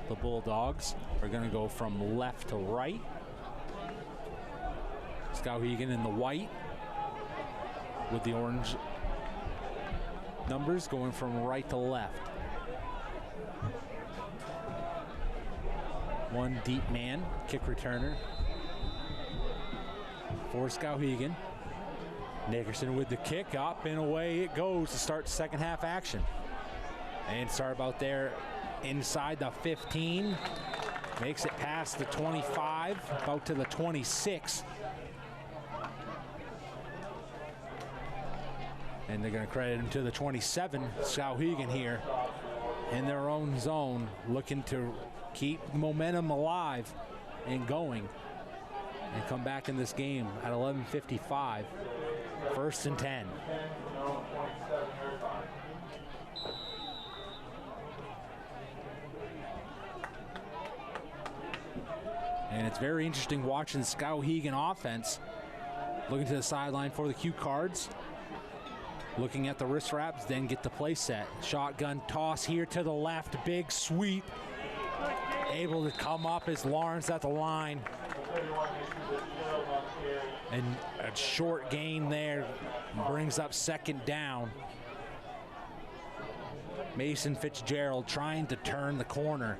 The Bulldogs are going to go from left to right. Skowhegan in the white with the orange numbers going from right to left. One deep man, kick returner for Skowhegan. Nickerson with the kick, up and away it goes to start second half action. And start about there inside the 15. Makes it past the 25, about to the 26. And they're going to credit him to the 27. Skowhegan here in their own zone, looking to keep the momentum alive and going and come back in this game at 11:55. First and 10. And it's very interesting watching the Skowhegan offense looking to the sideline for the cue cards, looking at the wrist wraps, then get the play set. Shotgun toss here to the left, big sweep. Able to come up as Lawrence at the line. And a short gain there brings up second down. Mason Fitzgerald trying to turn the corner.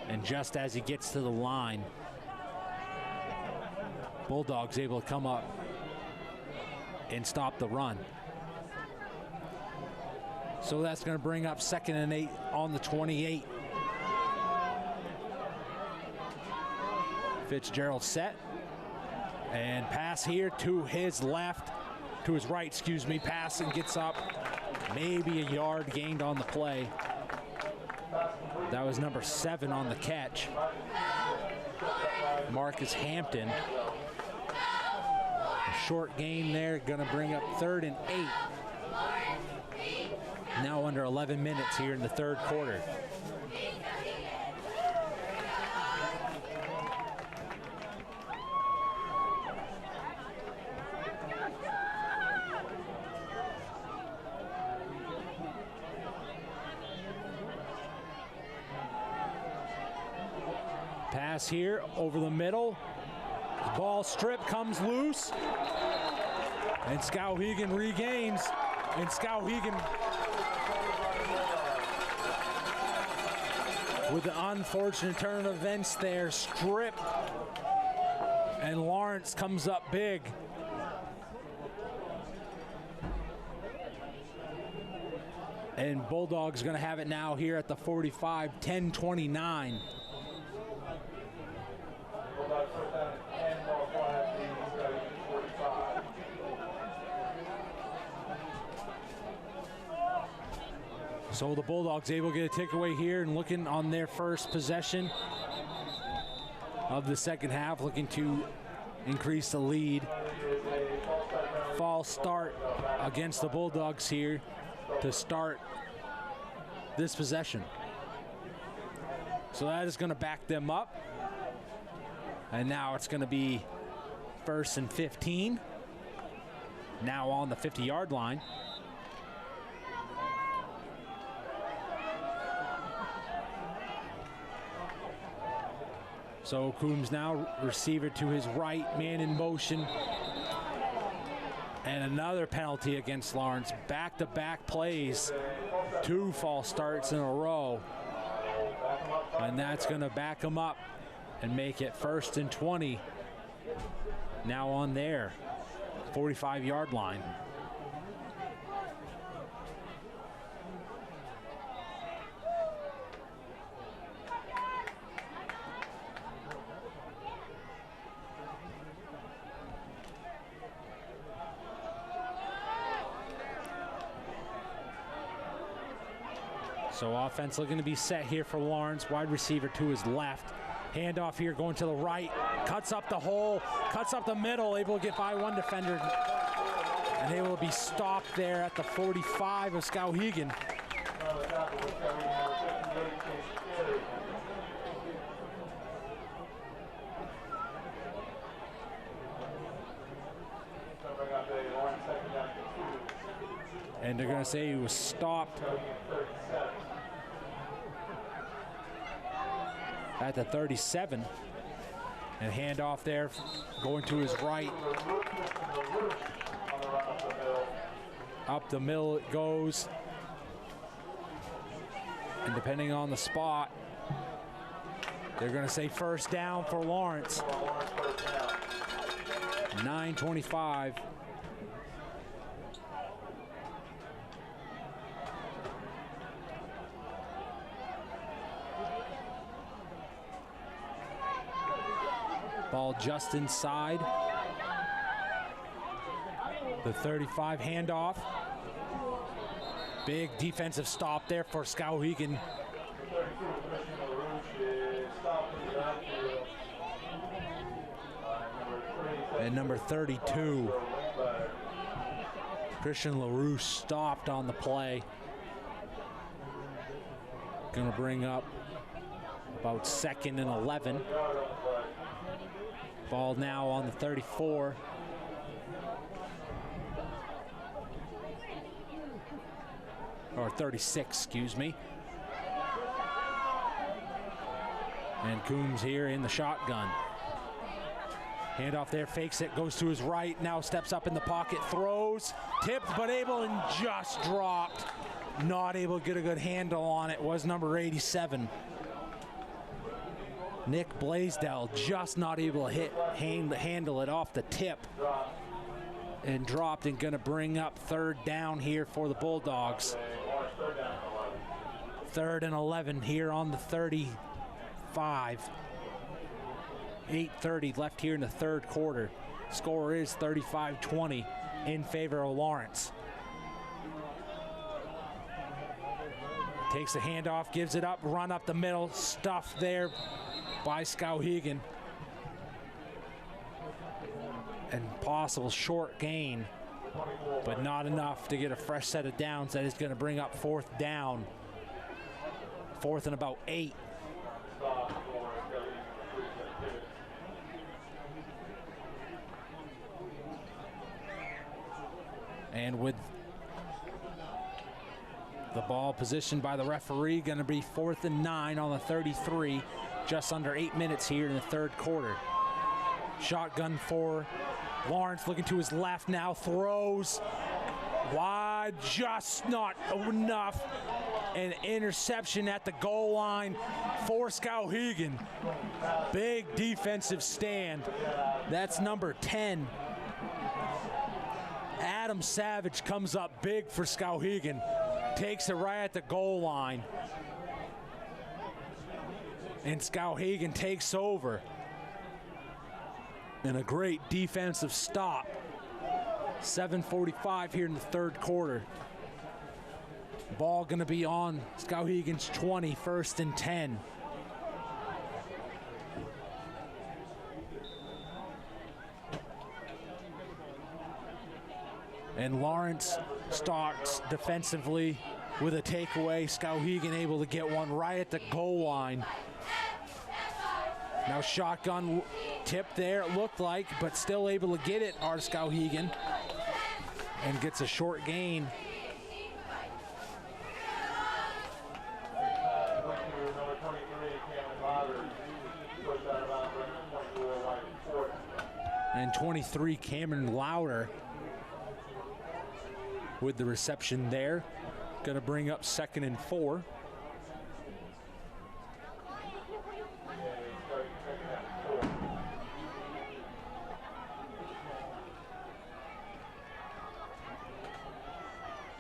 And just as he gets to the line, Bulldogs able to come up and stop the run. So that's going to bring up 2nd and 8 on the 28. Fitzgerald set and pass here to his left, to his right, excuse me. Pass and gets up, maybe a yard gained on the play. That was number 7 on the catch, Marcus Hampton. A short gain there, gonna bring up 3rd and 8. Now under 11 minutes here in the 3rd quarter. Pass here over the middle. Ball strip comes loose. And Skowhegan regains. And Skowhegan with the unfortunate turn of events there, stripped. And Lawrence comes up big. And Bulldogs going to have it now here at the 45, 10-29. So the Bulldogs able to get a takeaway here and looking on their first possession of the second half, looking to increase the lead. False start against the Bulldogs here to start this possession. So that is going to back them up. And now it's going to be 1st and 15. Now on the 50-yard line. So Coombs now receiver to his right, man in motion. And another penalty against Lawrence. Back-to-back plays, 2 false starts in a row. And that's going to back him up and make it 1st and 20. Now on their 45-yard line. So offense looking to be set here for Lawrence. Wide receiver to his left. Handoff here going to the right. Cuts up the hole. Cuts up the middle. Able to get by one defender. And able to be stopped there at the 45 of Skowhegan. And they're going to say he was stopped at the 37. And handoff there going to his right. Up the middle it goes. And depending on the spot, they're going to say first down for Lawrence. 9:25. Ball just inside. The 35 handoff. Big defensive stop there for Skowhegan. And number 32, Christian LaRue, stopped on the play. Going to bring up about 2nd and 11. Ball now on the 34. Or 36, excuse me. And Coombs here in the shotgun. Handoff there, fakes it, goes to his right, now steps up in the pocket, throws, tipped but able and just dropped. Not able to get a good handle on it, was number 87. Nick Blaisdell just not able to handle it off the tip. And dropped, and gonna bring up 3rd down here for the Bulldogs. 3rd and 11 here on the 35. 8:30 left here in the 3rd quarter. Score is 35-20 in favor of Lawrence. Takes the handoff, gives it up, run up the middle, stuffed there by Skowhegan. And possible short gain, but not enough to get a fresh set of downs. That is going to bring up 4th down. 4th and about 8. And with the ball positioned by the referee, going to be 4th and 9 on the 33. Just under 8 minutes here in the 3rd quarter. Shotgun for Lawrence, looking to his left now, throws wide, just not enough. An interception at the goal line for Skowhegan. Big defensive stand. That's number 10. Adam Savage comes up big for Skowhegan. Takes it right at the goal line. And Skowhegan takes over. And a great defensive stop. 7:45 here in the 3rd quarter. Ball gonna be on Skowhegan's 20, 1st and 10. And Lawrence starts defensively with a takeaway. Skowhegan able to get one right at the goal line. Now shotgun tip there, it looked like, but still able to get it, are Skowhegan. And gets a short gain. And 23, Cameron Louder with the reception there. Going to bring up 2nd and 4.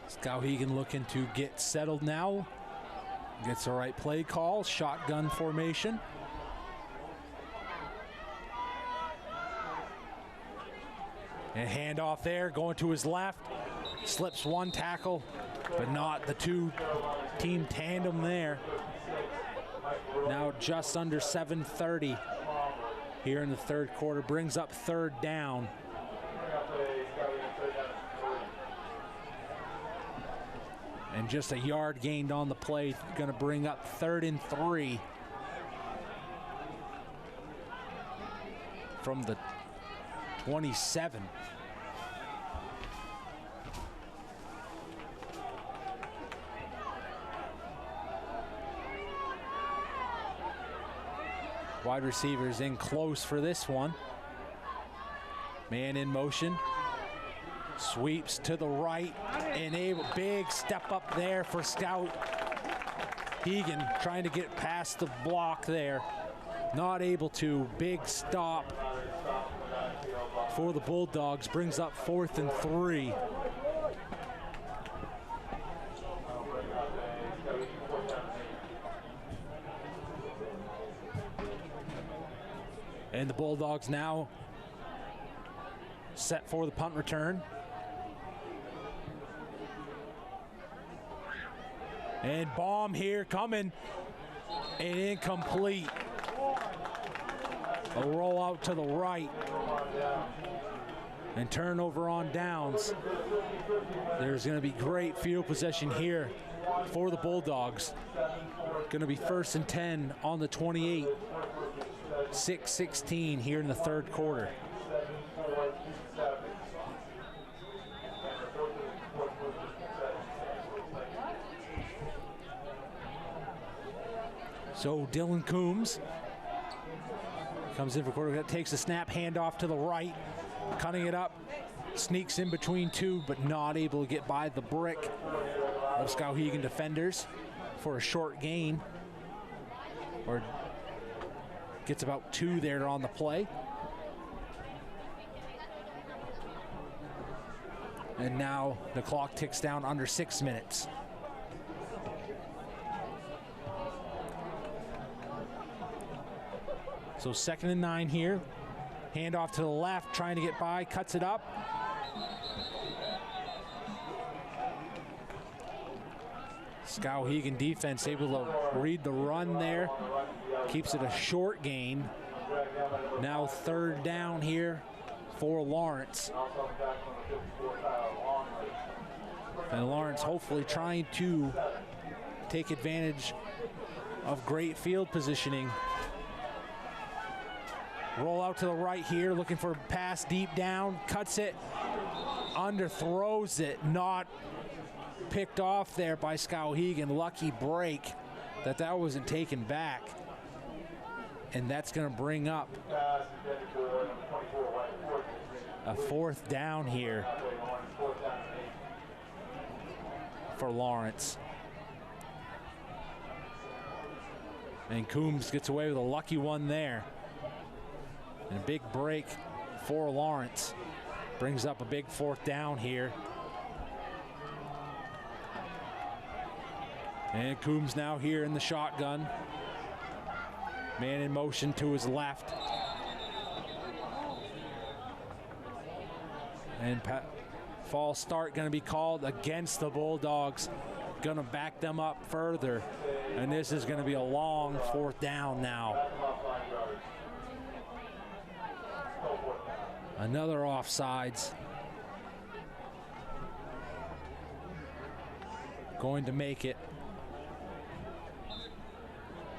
Skowhegan looking to get settled now. Gets the right play call, shotgun formation. And handoff there, going to his left. Slips one tackle, but not the two-team tandem there. Now just under 7:30 here in the 3rd quarter. Brings up 3rd down. And just a yard gained on the play. Going to bring up 3rd and 3. From the 27. Wide receivers in close for this one. Man in motion. Sweeps to the right, and a big step up there for Skowhegan, trying to get past the block there. Not able to. Big stop for the Bulldogs. Brings up 4th and 3. And the Bulldogs now set for the punt return. And bomb here coming, and incomplete. A roll out to the right. And turnover on downs. There's going to be great field possession here for the Bulldogs. Going to be 1st and 10 on the 28. 6:16 here in the third quarter. So Dylan Coombs comes in for quarterback, takes a snap, handoff to the right, cutting it up, sneaks in between two, but not able to get by the brick of Skowhegan defenders for a short gain, or gets about 2 there on the play. And now the clock ticks down under 6 minutes. So 2nd and 9 here. Handoff to the left, trying to get by, cuts it up. Skowhegan defense able to read the run there. Keeps it a short gain. Now 3rd down here for Lawrence. And Lawrence hopefully trying to take advantage of great field positioning. Roll out to the right here, looking for a pass deep down, cuts it, underthrows it, not picked off there by Skowhegan. Lucky break that wasn't taken back. And that's going to bring up a 4th down here for Lawrence. And Coombs gets away with a lucky one there. And a big break for Lawrence. Brings up a big 4th down here. And Coombs now here in the shotgun. Man in motion to his left. And false start going to be called against the Bulldogs. Going to back them up further. And this is going to be a long 4th down now. Another offsides. Going to make it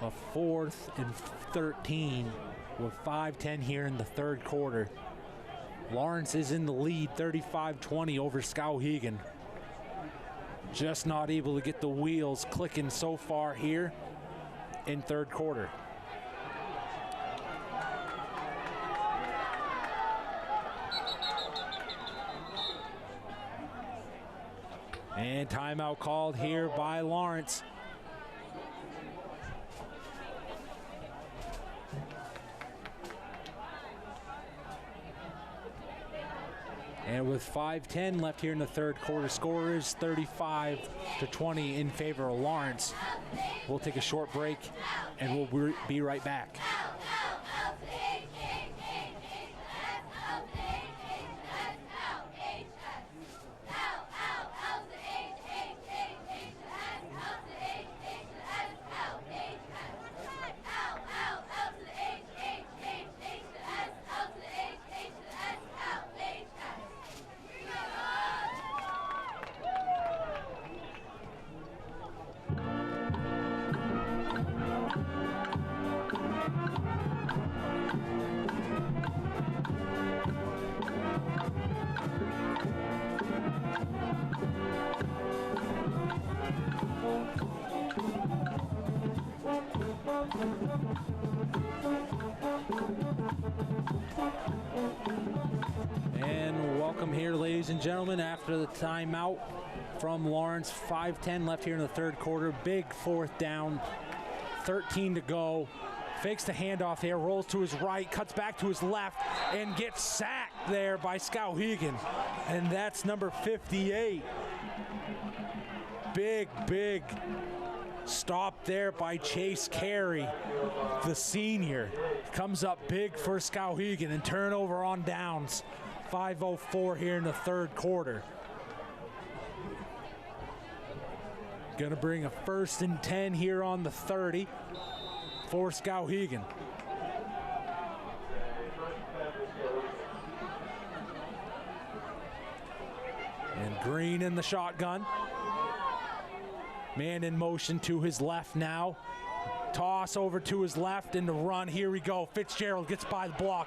a 4th and 13 with 5:10 here in the third quarter. Lawrence is in the lead 35-20 over Skowhegan. Just not able to get the wheels clicking so far here in third quarter. And timeout called here by Lawrence. And with 5:10 left here in the third quarter, score is 35-20 in favor of Lawrence. We'll take a short break and we'll be right back. And welcome here, ladies and gentlemen, after the timeout from Lawrence. 5:10 left here in the third quarter. Big 4th down, 13 to go. Fakes the handoff here, rolls to his right, cuts back to his left, and gets sacked there by Skowhegan. And that's number 58. Big Stop there by Chase Carey, the senior. Comes up big for Skowhegan and turnover on downs. 5:04 here in the third quarter. Gonna bring a 1st and 10 here on the 30 for Skowhegan. And Green in the shotgun. Man in motion to his left now. Toss over to his left and the run. Here we go. Fitzgerald gets by the block.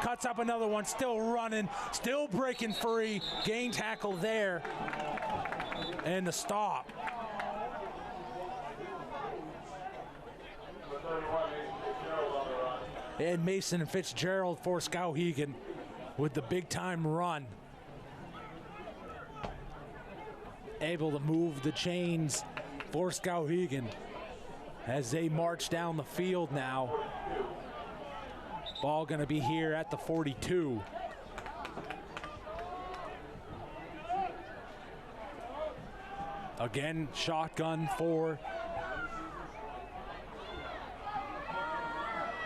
Cuts up another one. Still running. Still breaking free. Gain tackle there. And the stop. And Mason and Fitzgerald for Skowhegan with the big time run. Able to move the chains for Skowhegan as they march down the field now. Ball gonna be here at the 42. Again, shotgun for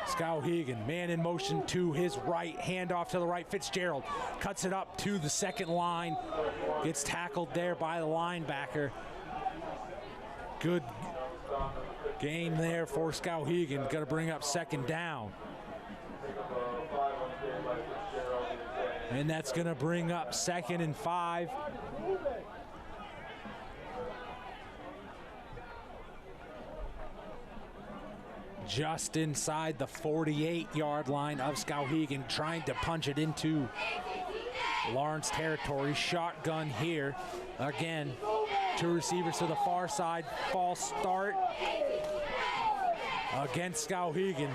Skowhegan. Man in motion to his right, handoff to the right. Fitzgerald cuts it up to the second line. Gets tackled there by the linebacker. Good game there for Skowhegan. Gonna bring up 2nd down. And that's gonna bring up 2nd and 5. Just inside the 48-yard line of Skowhegan, trying to punch it into Lawrence territory. Shotgun here. Again, 2 receivers to the far side. False start against Skowhegan.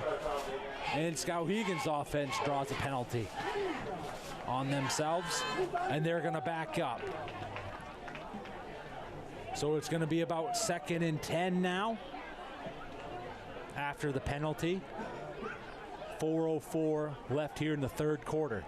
And Skowhegan's offense draws a penalty on themselves, and they're going to back up. So it's going to be about 2nd and 10 now. After the penalty, 4:04 left here in the third quarter.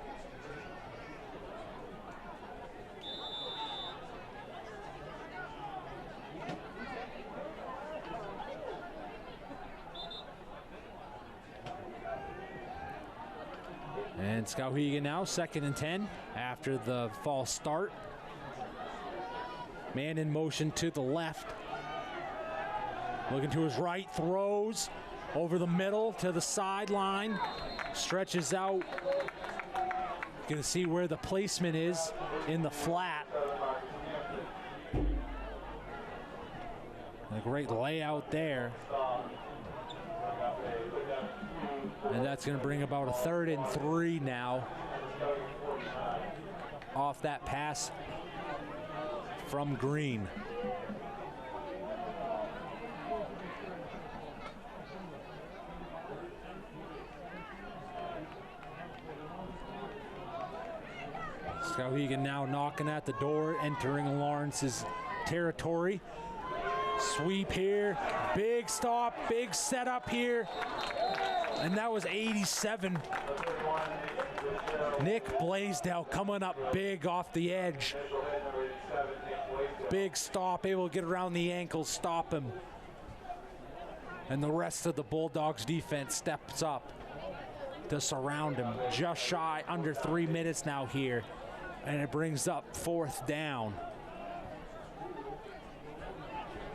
And Skowhegan now 2nd and 10 after the false start. Man in motion to the left. Looking to his right, throws over the middle to the sideline, stretches out. Gonna see where the placement is in the flat. A great layout there. And that's gonna bring about a 3rd and 3 now off that pass from Green. Skowhegan now knocking at the door, entering Lawrence's territory. Sweep here, big stop, big setup here. And that was 87. Nick Blaisdell coming up big off the edge. Big stop, able to get around the ankles, stop him. And the rest of the Bulldogs defense steps up to surround him. Just shy, under 3 minutes now here. And it brings up 4th down.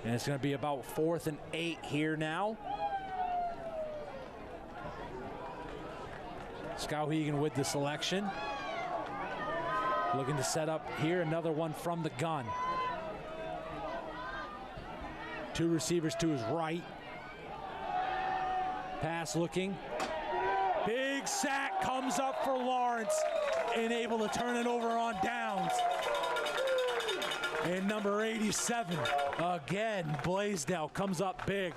And it's going to be about 4th and 8 here now. Skowhegan with the selection. Looking to set up here, another one from the gun. 2 receivers to his right. Pass looking. Big sack comes up for Lawrence and able to turn it over on downs. And number 87, again, Blaisdell comes up big.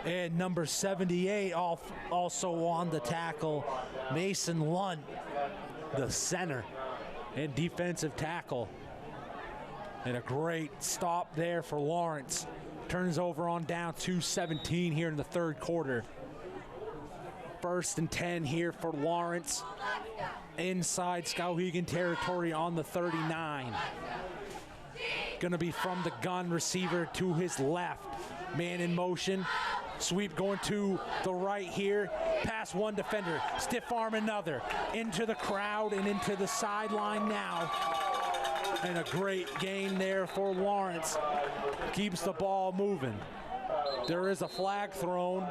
And number 78 also on the tackle, Mason Lunt, the center and defensive tackle. And a great stop there for Lawrence. Turns over on down, 2:17 here in the third quarter. 1st and 10 here for Lawrence. inside Skowhegan territory on the 39. Gonna be from the gun, receiver to his left. Man in motion. Sweep going to the right here. Pass one defender. Stiff arm another. Into the crowd and into the sideline now. And a great gain there for Lawrence. Keeps the ball moving. There is a flag thrown.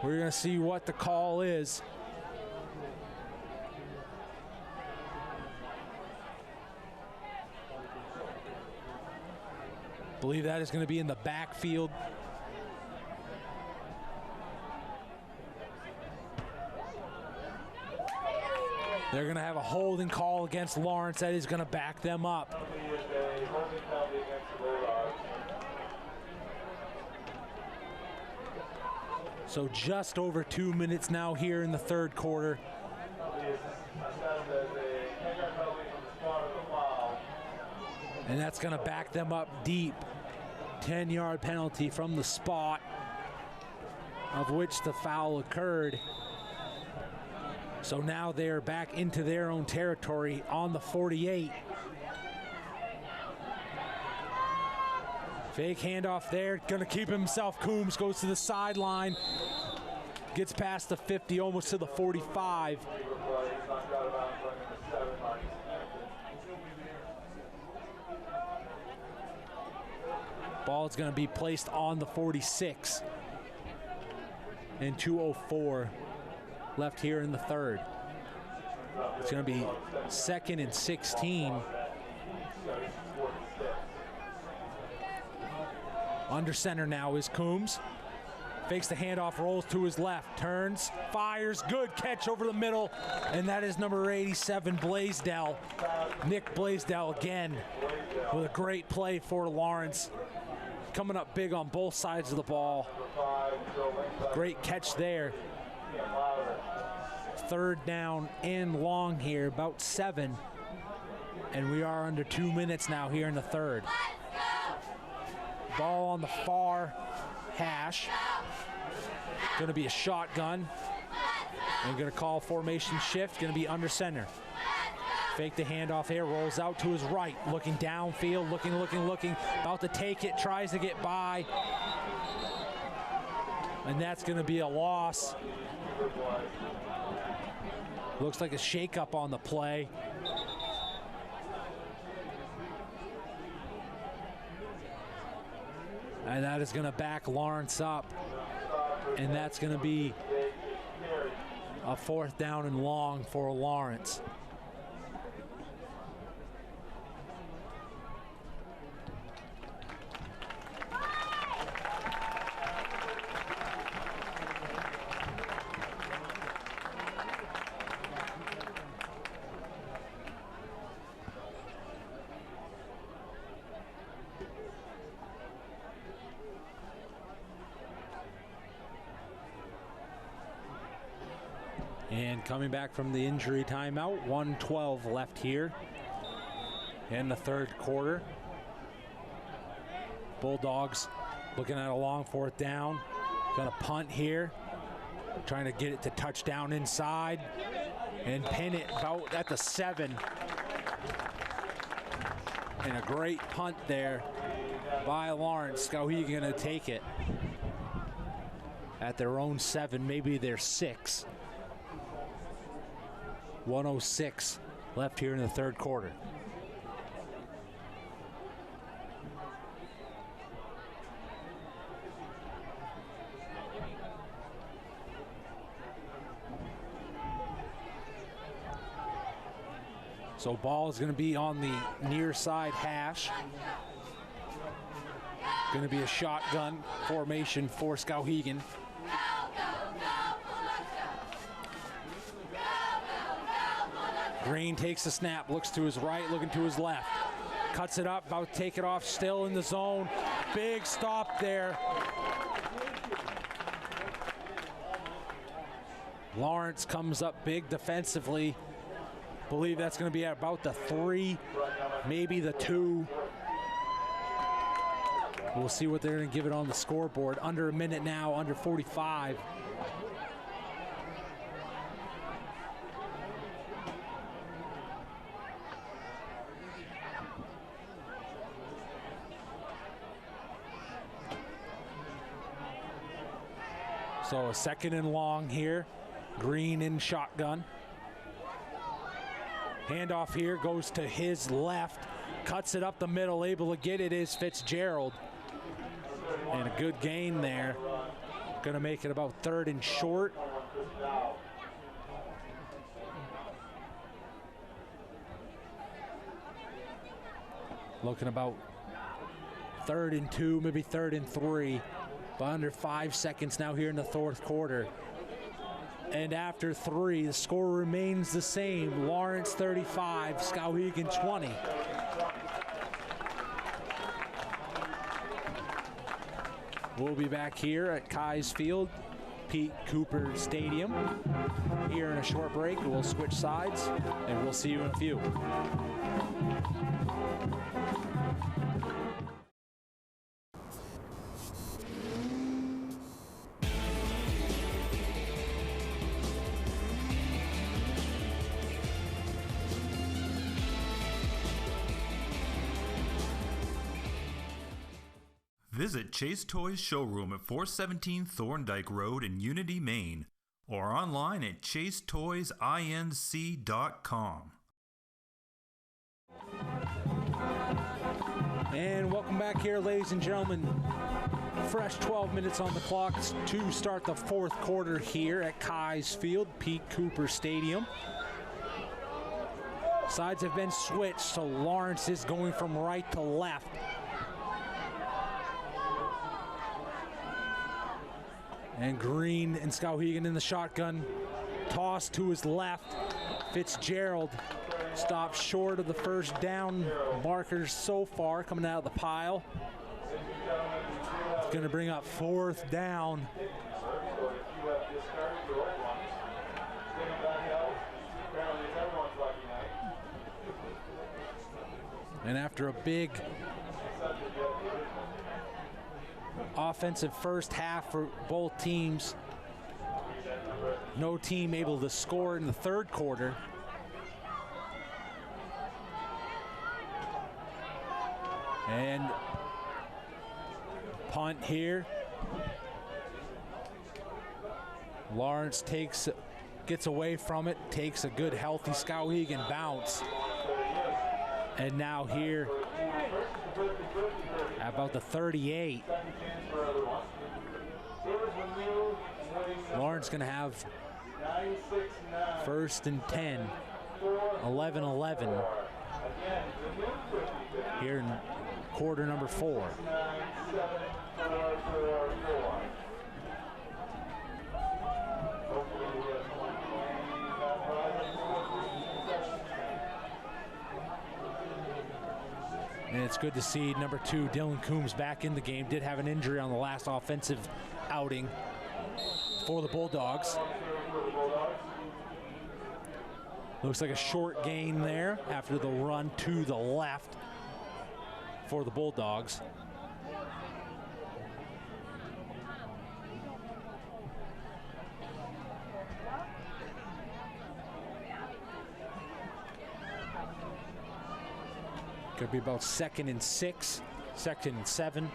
We're going to see what the call is. Believe that is going to be in the backfield. They're going to have a holding call against Lawrence that is going to back them up. So just over 2 minutes now here in the third quarter. And that's going to back them up deep. 10-yard penalty from the spot of which the foul occurred. So now they're back into their own territory on the 48. Fake handoff there, gonna keep himself. Coombs goes to the sideline, gets past the 50, almost to the 45. Ball is gonna be placed on the 46. And 2:04 left here in the third. It's going to be 2nd and 16. Under center now is Coombs. Fakes the handoff, rolls to his left, turns, fires, good catch over the middle, and that is number 87, Blaisdell. Nick Blaisdell again with a great play for Lawrence. Coming up big on both sides of the ball. Great catch there. Third down and long here, about 7. And we are under 2 minutes now here in the third. Ball on the far hash. Going to be a shotgun. And going to call formation shift. Going to be under center. Fake the handoff here, rolls out to his right, looking downfield, looking, about to take it, tries to get by. And that's going to be a loss. Looks like a shakeup on the play. And that is going to back Lawrence up. And that's going to be a 4th down and long for Lawrence. And coming back from the injury timeout, 1:12 left here in the third quarter. Bulldogs looking at a long 4th down. Gonna punt here. Trying to get it to touchdown inside and pin it about at the 7. And a great punt there by Lawrence. Skowhegan gonna take it at their own 7, maybe their 6. 1:06 left here in the third quarter. So ball is going to be on the near side hash. Going to be a shotgun formation for Skowhegan. Green takes the snap, looks to his right, looking to his left. Cuts it up, about to take it off, still in the zone. Big stop there. Lawrence comes up big defensively. Believe that's going to be at about the 3, maybe the 2. We'll see what they're going to give it on the scoreboard. Under a minute now, under 45. So a second and long here. Green in shotgun. Handoff here goes to his left. Cuts it up the middle. Able to get it is Fitzgerald. And a good gain there. Going to make it about third and short. Looking about third and 2, maybe third and 3. But under 5 seconds now here in the fourth quarter. And after 3, the score remains the same. Lawrence 35, Skowhegan 20. We'll be back here at Kai's Field, Pete Cooper Stadium. Here in a short break, we'll switch sides, and we'll see you in a few. Visit Chase Toys Showroom at 417 Thorndike Road in Unity, Maine, or online at chasetoysinc.com. And welcome back here, ladies and gentlemen. Fresh 12 minutes on the clock to start the fourth quarter here at Kai's Field, Pete Cooper Stadium. Sides have been switched, so Lawrence is going from right to left. And Green and Skowhegan in the shotgun. Toss to his left. Fitzgerald stops short of the first down markers so far coming out of the pile. It's going to bring up fourth down. And after a big offensive first half for both teams, no team able to score in the third quarter. And punt here. Lawrence gets away from it, takes a good healthy Skowhegan bounce. And now here about the 38. Lawrence going to have first and 10, 11-11 here in quarter number 4. And it's good to see number 2, Dylan Coombs, back in the game. Did have an injury on the last offensive outing for the Bulldogs. Looks like a short gain there after the run to the left for the Bulldogs. Could be about 2nd and 6, 2nd and 7.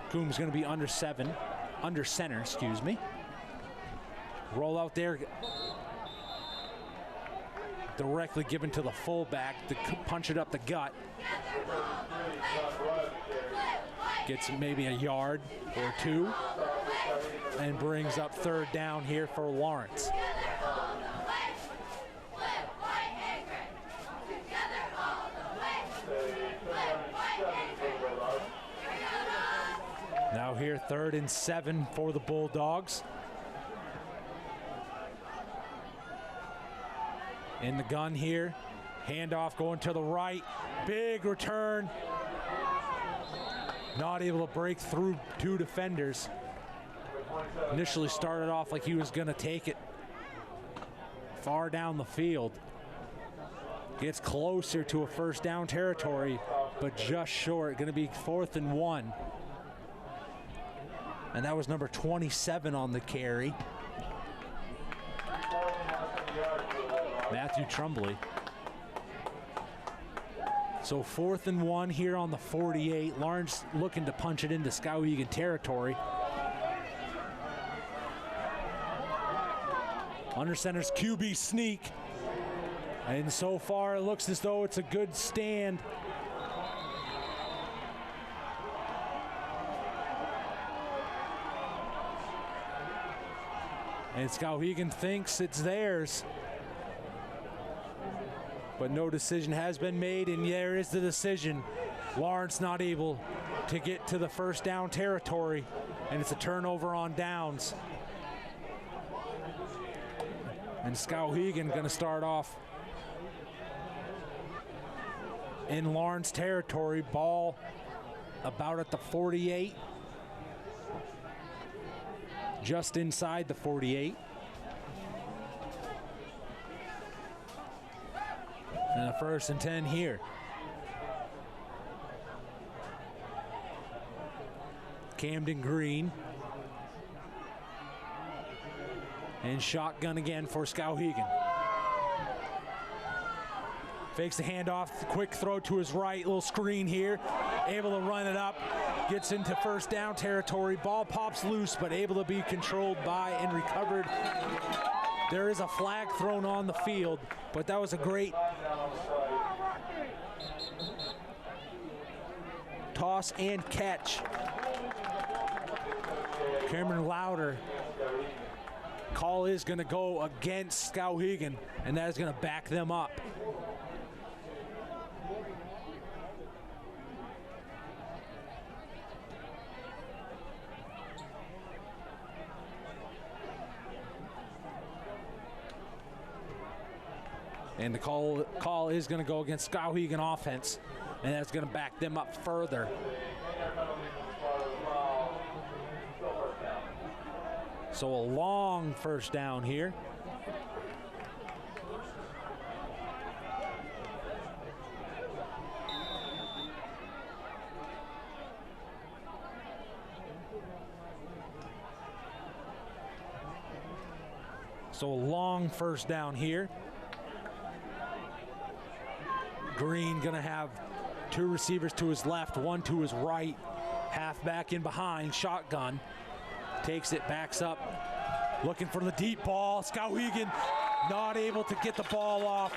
Coombs going to be under center, excuse me. Roll out there, directly given to the fullback to punch it up the gut. Gets maybe a yard or 2 and brings up third down here for Lawrence. Now here, 3rd and 7 for the Bulldogs. In the gun here, handoff going to the right, big return. Not able to break through 2 defenders. Initially started off like he was going to take it far down the field. Gets closer to a first down territory, but just short. Going to be 4th and 1. And that was number 27 on the carry. Matthew Trumbley. So 4th and 1 here on the 48. Lawrence looking to punch it into Skowhegan territory. Under center's QB sneak. And so far it looks as though it's a good stand. And Skowhegan thinks it's theirs. But no decision has been made, and there is the decision. Lawrence not able to get to the first down territory, and it's a turnover on downs. And Skowhegan going to start off in Lawrence territory. Ball about at the 48. Just inside the 48. And a 1st and 10 here. Camden Green. And shotgun again for Skowhegan. Fakes the handoff, quick throw to his right, little screen here. Able to run it up, gets into first down territory. Ball pops loose, but able to be controlled by and recovered. There is a flag thrown on the field, but that was a great toss and catch. Cameron Louder. Call is going to go against Skowhegan, and that is going to back them up. And the call is going to go against Skowhegan offense, and that's going to back them up further. So a long first down here. Green going to have 2 receivers to his left, 1 to his right. Halfback in behind, shotgun. Takes it, backs up, looking for the deep ball. Skowhegan not able to get the ball off.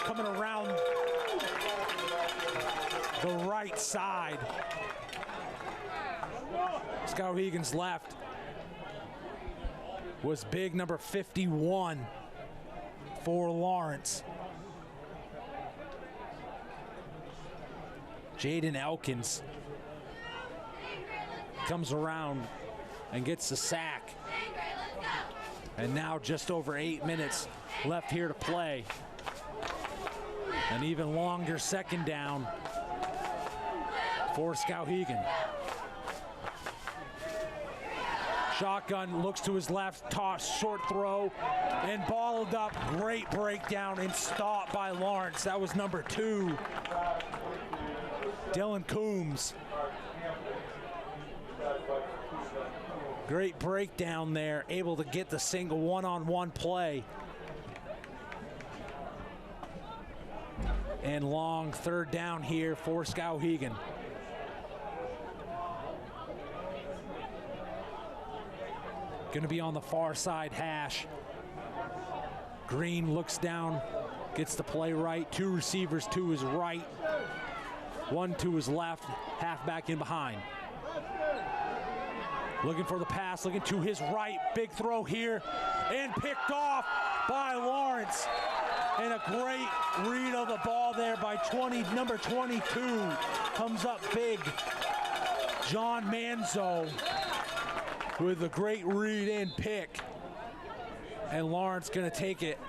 Coming around the right side. Skowhegan's left was big, number 51 for Lawrence. Jaden Elkins comes around and gets the sack. And now just over 8 minutes left here to play. An even longer second down for Skowhegan. Shotgun looks to his left, toss, short throw, and balled up. Great breakdown and stop by Lawrence. That was number 2, Dylan Coombs. Great breakdown there, able to get the single one-on-one play. And long third down here for Skowhegan. Going to be on the far side hash. Green looks down, gets the play right. 2 receivers to his right, 1 to his left, halfback in behind. Looking for the pass, looking to his right. Big throw here, and picked off by Lawrence. And a great read of the ball there by number 22. Comes up big. John Manzo with a great read and pick. And Lawrence going to take it.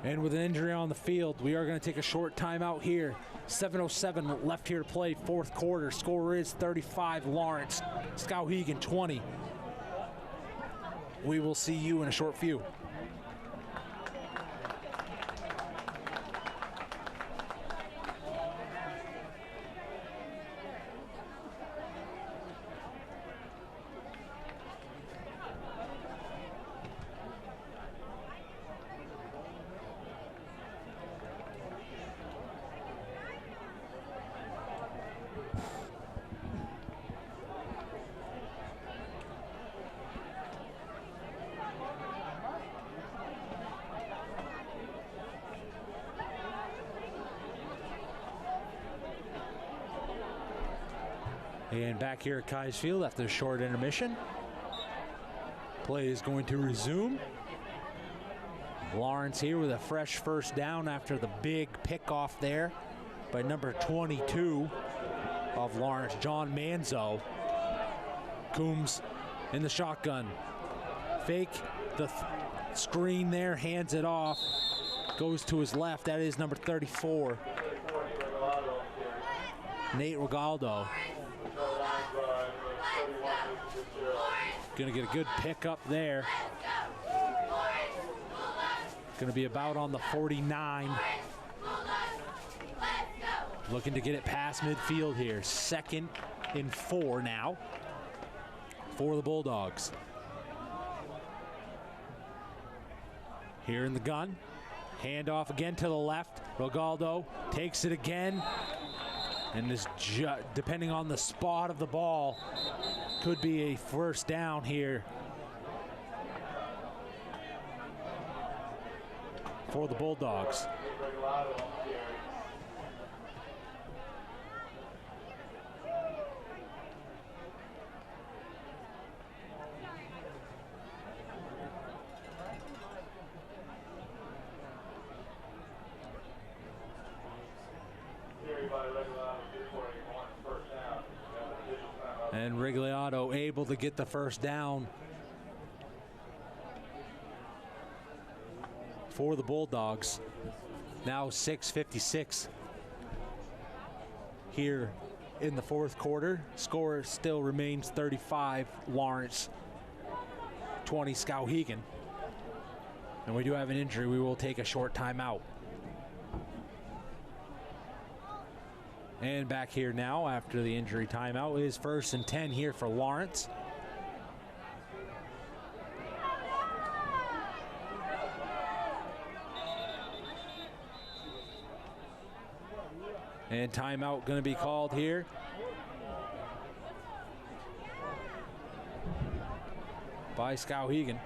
And with an injury on the field, we are going to take a short timeout here. 7:07 left here to play, 4th quarter. Score is 35 Lawrence, Skowhegan 20. We will see you in a short few. And back here at Kai's Field after a short intermission. Play is going to resume. Lawrence here with a fresh first down after the big pickoff there by number 22 of Lawrence, John Manzo. Coombs in the shotgun. Fake the screen there, hands it off. Goes to his left. That is number 34. Nate Regaldo. Gonna get a good pickup there. Gonna be about on the 49. Looking to get it past midfield here. 2nd and 4 now for the Bulldogs. Here in the gun. Handoff again to the left. Regaldo takes it again. And this, depending on the spot of the ball, could be a first down here for the Bulldogs. And Rigliato able to get the first down for the Bulldogs. Now 6:56 here in the 4th quarter. Score still remains 35 Lawrence, 20 Skowhegan. And we do have an injury. We will take a short timeout. And back here now after the injury timeout is 1st and 10 here for Lawrence. And timeout going to be called here. By Skowhegan.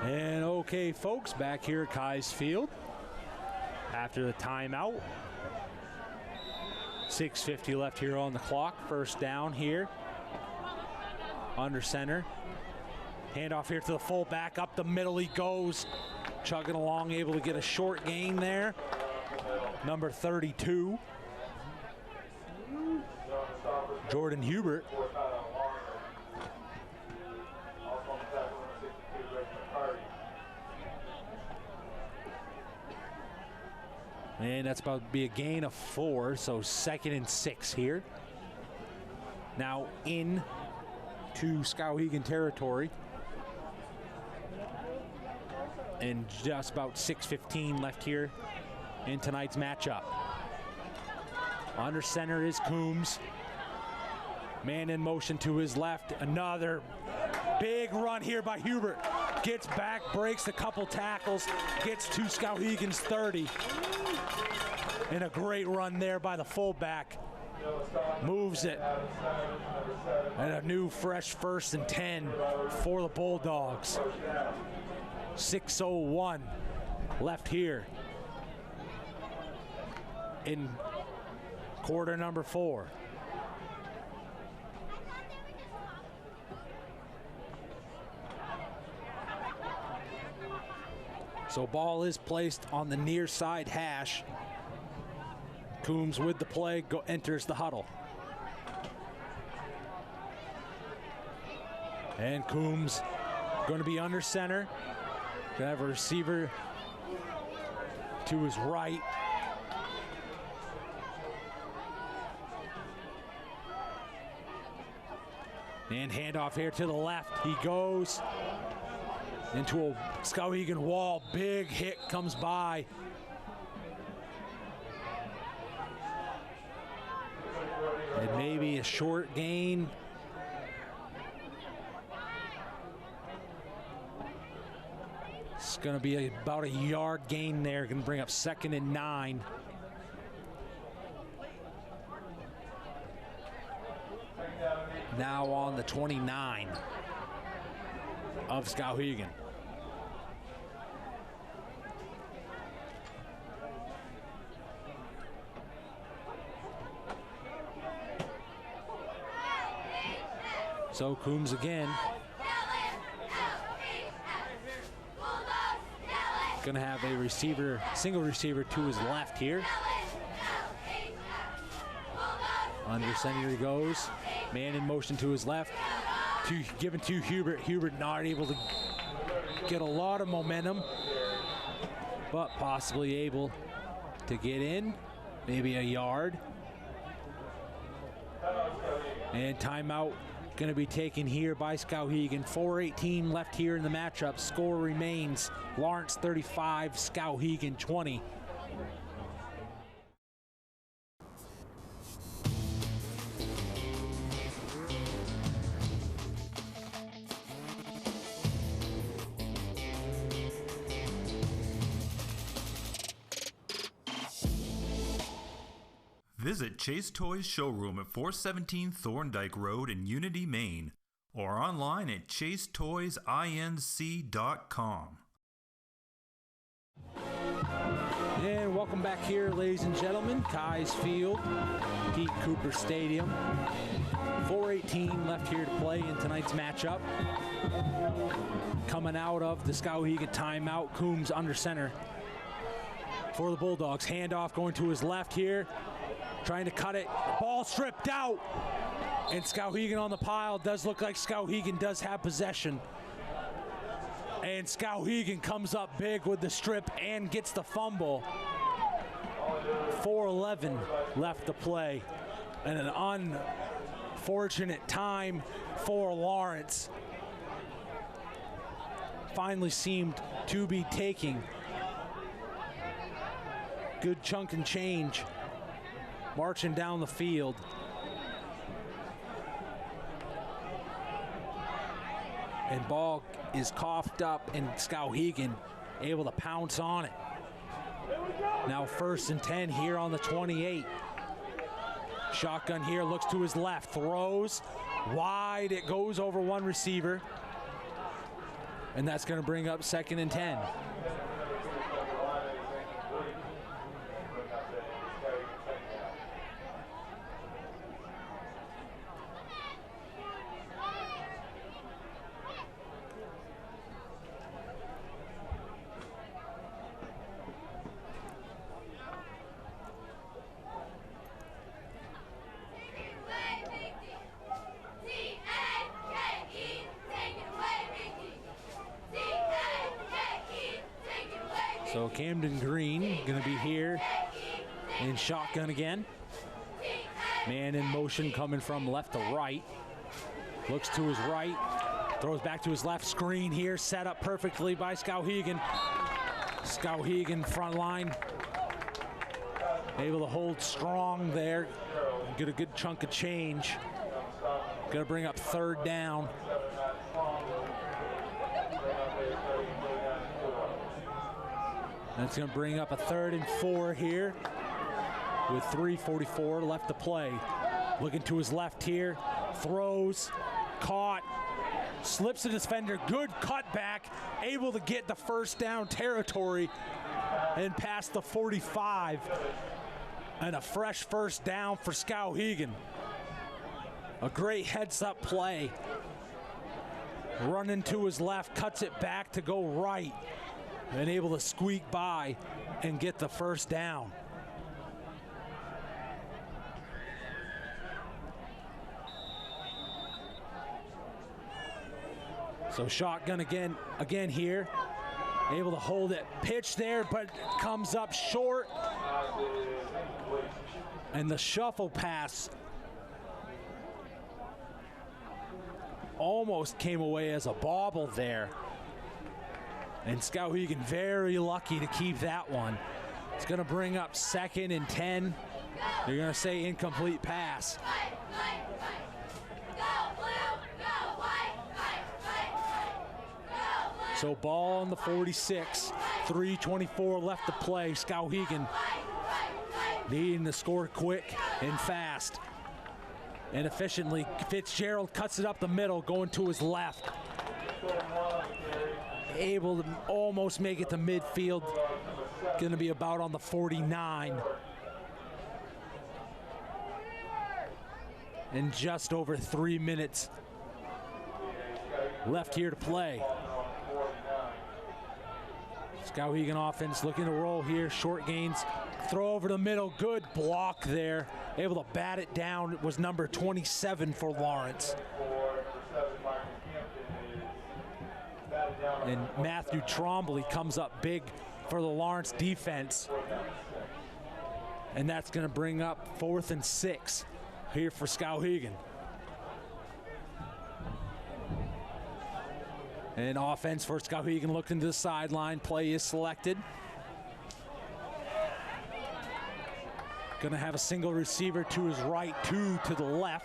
And okay, folks, back here at Kai's Field after the timeout. 6:50 left here on the clock. First down here. Under center. Handoff here to the fullback. Up the middle he goes. Chugging along, able to get a short gain there. Number 32. Jordan Hubert. And that's about to be a gain of 4, so 2nd and 6 here. Now in to Skowhegan territory. And just about 6:15 left here in tonight's matchup. Under center is Coombs. Man in motion to his left. Another big run here by Hubert. Gets back, breaks a couple tackles, gets to Skowhegan's 30. And a great run there by the fullback. Moves it. And a new fresh 1st and 10 for the Bulldogs. 6:01 left here in quarter number 4. So ball is placed on the near side hash. Coombs with the play, enters the huddle. And Coombs going to be under center. Going to have a receiver to his right. And handoff here to the left. He goes into a Skowhegan wall. Big hit comes by. And maybe a short gain. It's going to be about a yard gain there. Going to bring up 2nd and 9. Now on the 29 of Skowhegan. So Coombs again. Going to have a receiver, single receiver to his left here. Under center he goes. Man in motion to his left. Given to Hubert. Hubert not able to get a lot of momentum, but possibly able to get in. Maybe a yard. And timeout going to be taken here by Skowhegan. 4:18 left here in the matchup. Score remains Lawrence 35, Skowhegan 20. Visit Chase Toys Showroom at 417 Thorndike Road in Unity, Maine, or online at chasetoysinc.com. And welcome back here, ladies and gentlemen. Kai's Field, Pete Cooper Stadium. 4:18 left here to play in tonight's matchup. Coming out of the Skowhegan timeout, Coombs under center for the Bulldogs. Handoff going to his left here. Trying to cut it. Ball stripped out. And Skowhegan on the pile. Does look like Skowhegan does have possession. And Skowhegan comes up big with the strip and gets the fumble. 4:11 left to play. And an unfortunate time for Lawrence. Finally seemed to be taking good chunk and change. Marching down the field. And ball is coughed up and Skowhegan able to pounce on it. Now 1st and 10 here on the 28. Shotgun here, looks to his left, throws wide. It goes over one receiver. And that's going to bring up 2nd and 10. So Camden Green going to be here in shotgun again. Man in motion coming from left to right. Looks to his right. Throws back to his left. Screen here set up perfectly by Skowhegan. Skowhegan front line. Able to hold strong there. Get a good chunk of change. Going to bring up 3rd down. That's going to bring up a 3rd and 4 here with 3:44 left to play. Looking to his left here, throws, caught, slips the defender, good cutback, able to get the 1st down territory and past the 45. And a fresh 1st down for Skowhegan. A great heads-up play. Running to his left, cuts it back to go right. and able to squeak by and get the first down. So shotgun again here. Able to hold it. Pitch there, but comes up short. And the shuffle pass almost came away as a bobble there. And Skowhegan very lucky to keep that one. It's going to bring up 2nd and 10. They're going to say incomplete pass. So ball on the 46, 3:24 left to play. Skowhegan needing to score quick and fast and efficiently. Fitzgerald cuts it up the middle, going to his left. Able to almost make it to midfield. Going to be about on the 49. And just over 3 minutes left here to play. Skowhegan offense looking to roll here. Short gains. Throw over the middle. Good block there. Able to bat it down. It was number 27 for Lawrence. And Matthew Trombley comes up big for the Lawrence defense. And that's going to bring up 4th and 6 here for Skowhegan. And offense for Skowhegan looking to the sideline. Play is selected. Going to have a single receiver to his right, 2 to the left.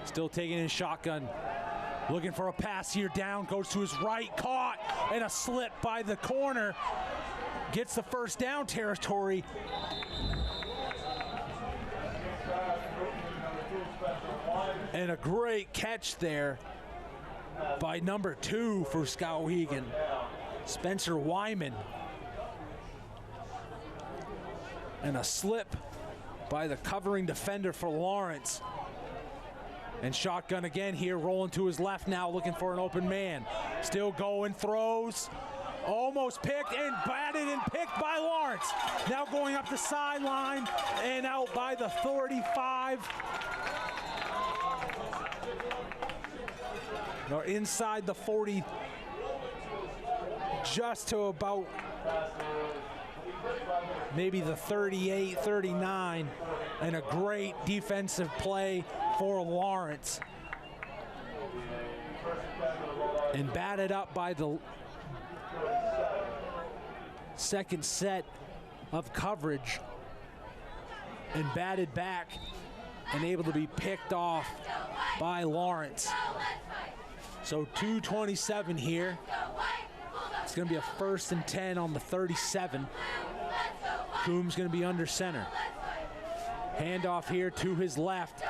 Still taking in shotgun. Looking for a pass here down. Goes to his right. Caught. And a slip by the corner. Gets the first down territory. And a great catch there by number 2 for Skowhegan, Spencer Wyman. And a slip by the covering defender for Lawrence. And shotgun again here, rolling to his left now, looking for an open man. Still going, throws. Almost picked and batted and picked by Lawrence. Now going up the sideline and out by the 35. Or inside the 40, just to about maybe the 38, 39, and a great defensive play for Lawrence. And batted up by the second set of coverage and batted back and able to be picked off by Lawrence. So 2:27 here. It's going to be a 1st and 10 on the 37. Coombs going to be under center. Handoff here to his left.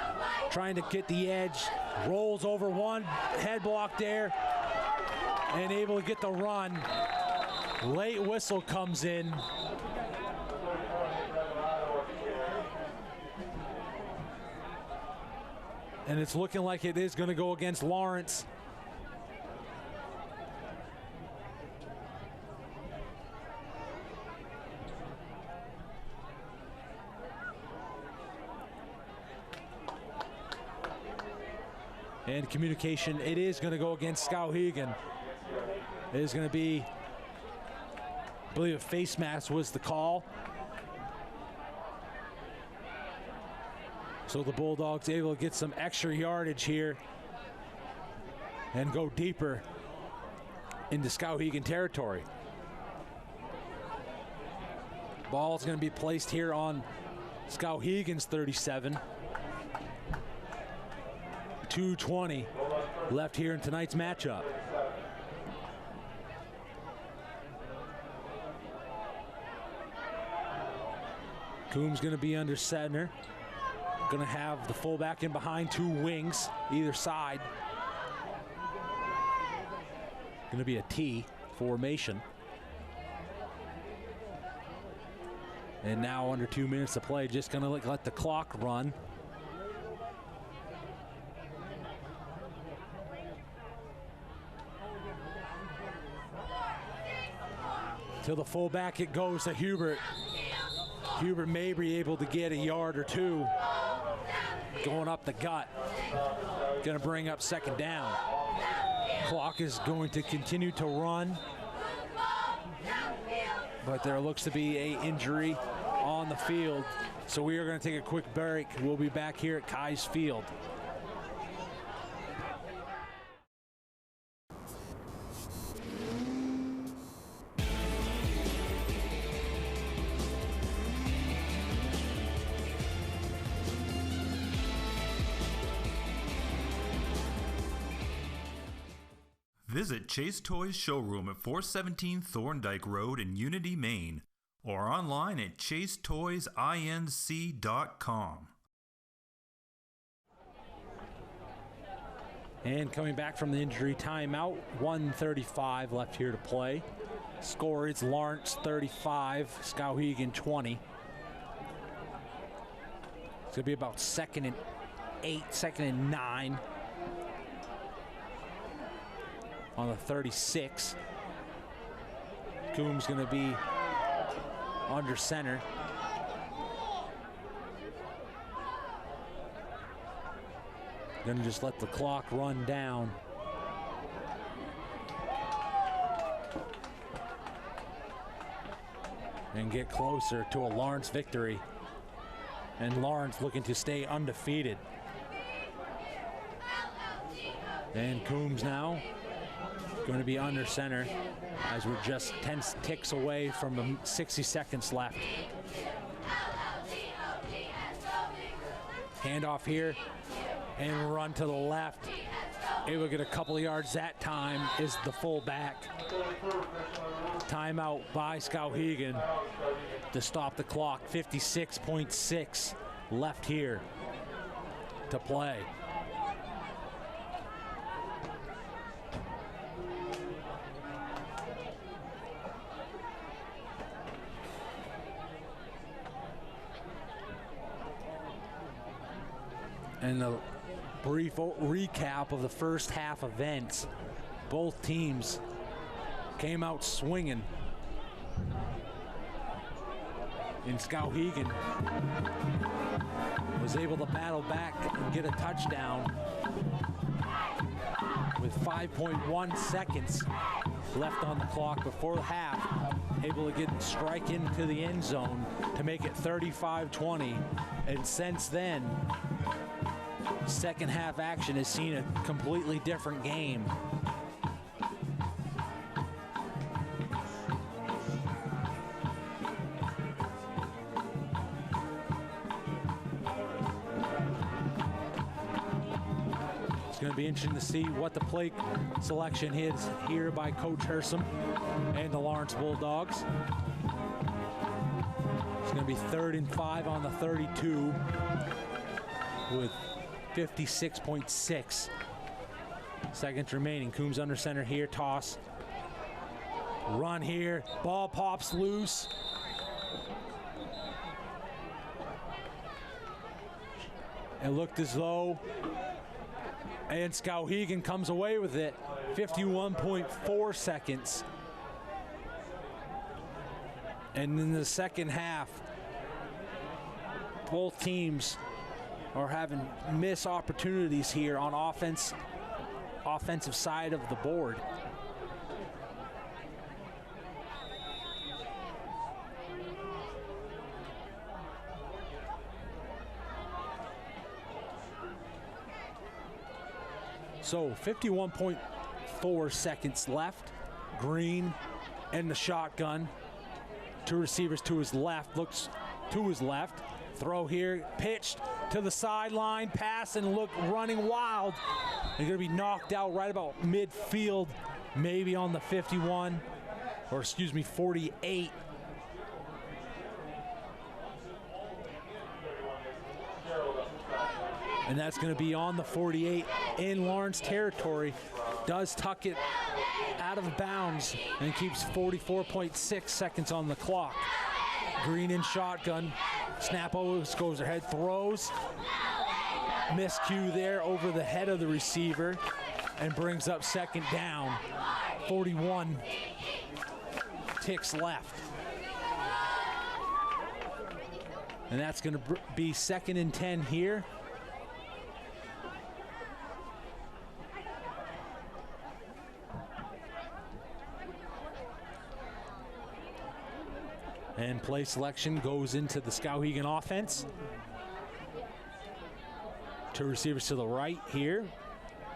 Trying to get the edge. Rolls over one. Head block there. And able to get the run. Late whistle comes in. And it's looking like it is going to go against Lawrence. And communication, it is going to go against Skowhegan. It is going to be, I believe a face mask was the call. So the Bulldogs able to get some extra yardage here and go deeper into Skowhegan territory. Ball's going to be placed here on Skowhegan's 37. 2:20 left here in tonight's matchup. Coombs going to be under center. Going to have the fullback in behind, 2 wings either side. Going to be a T formation. And now under 2 minutes to play, just going to let the clock run. To the fullback it goes to Hubert. Hubert may be able to get a yard or two. Going up the gut. Going to bring up second down. Clock is going to continue to run. But there looks to be an injury on the field. So we are going to take a quick break. We'll be back here at Kai's Field. Visit Chase Toys Showroom at 417 Thorndike Road in Unity, Maine, or online at chasetoysinc.com. And coming back from the injury timeout, 1:35 left here to play. Score is Lawrence 35, Skowhegan 20. It's going to be about 2nd and 8, 2nd and 9. On the 36. Coombs going to be under center. Going to just let the clock run down. And get closer to a Lawrence victory. And Lawrence looking to stay undefeated. And Coombs now going to be under center as we're just 10 ticks away from the 60 seconds left. Handoff here and run to the left. Able to get a couple of yards that time is the fullback. Timeout by Skowhegan to stop the clock. 56.6 left here to play. And a brief recap of the first half events. Both teams came out swinging. And Skowhegan was able to battle back and get a touchdown with 5.1 seconds left on the clock before the half. Able to strike into the end zone to make it 35-20. And since then, second half action has seen a completely different game. It's going to be interesting to see what the play selection is here by Coach Hersom and the Lawrence Bulldogs. It's going to be 3rd and 5 on the 32 with 56.6 seconds remaining. Coombs under center here, toss. Run here, ball pops loose. It looked as though, and Skowhegan comes away with it. 51.4 seconds. And in the second half, both teams are having missed opportunities here on offensive side of the board. So 51.4 seconds left. Green in the shotgun. Two receivers to his left, looks to his left. Throw here, pitched to the sideline, pass and look running wild. They're going to be knocked out right about midfield, maybe on the 51, or excuse me, 48. And that's going to be on the 48 in Lawrence territory. Does tuck it out of bounds and keeps 44.6 seconds on the clock. Green in shotgun. Snap always goes ahead, throws. Miscue there over the head of the receiver and brings up second down. 41. ticks left. And that's going to be 2nd and 10 here. And play selection goes into the Skowhegan offense. 2 receivers to the right here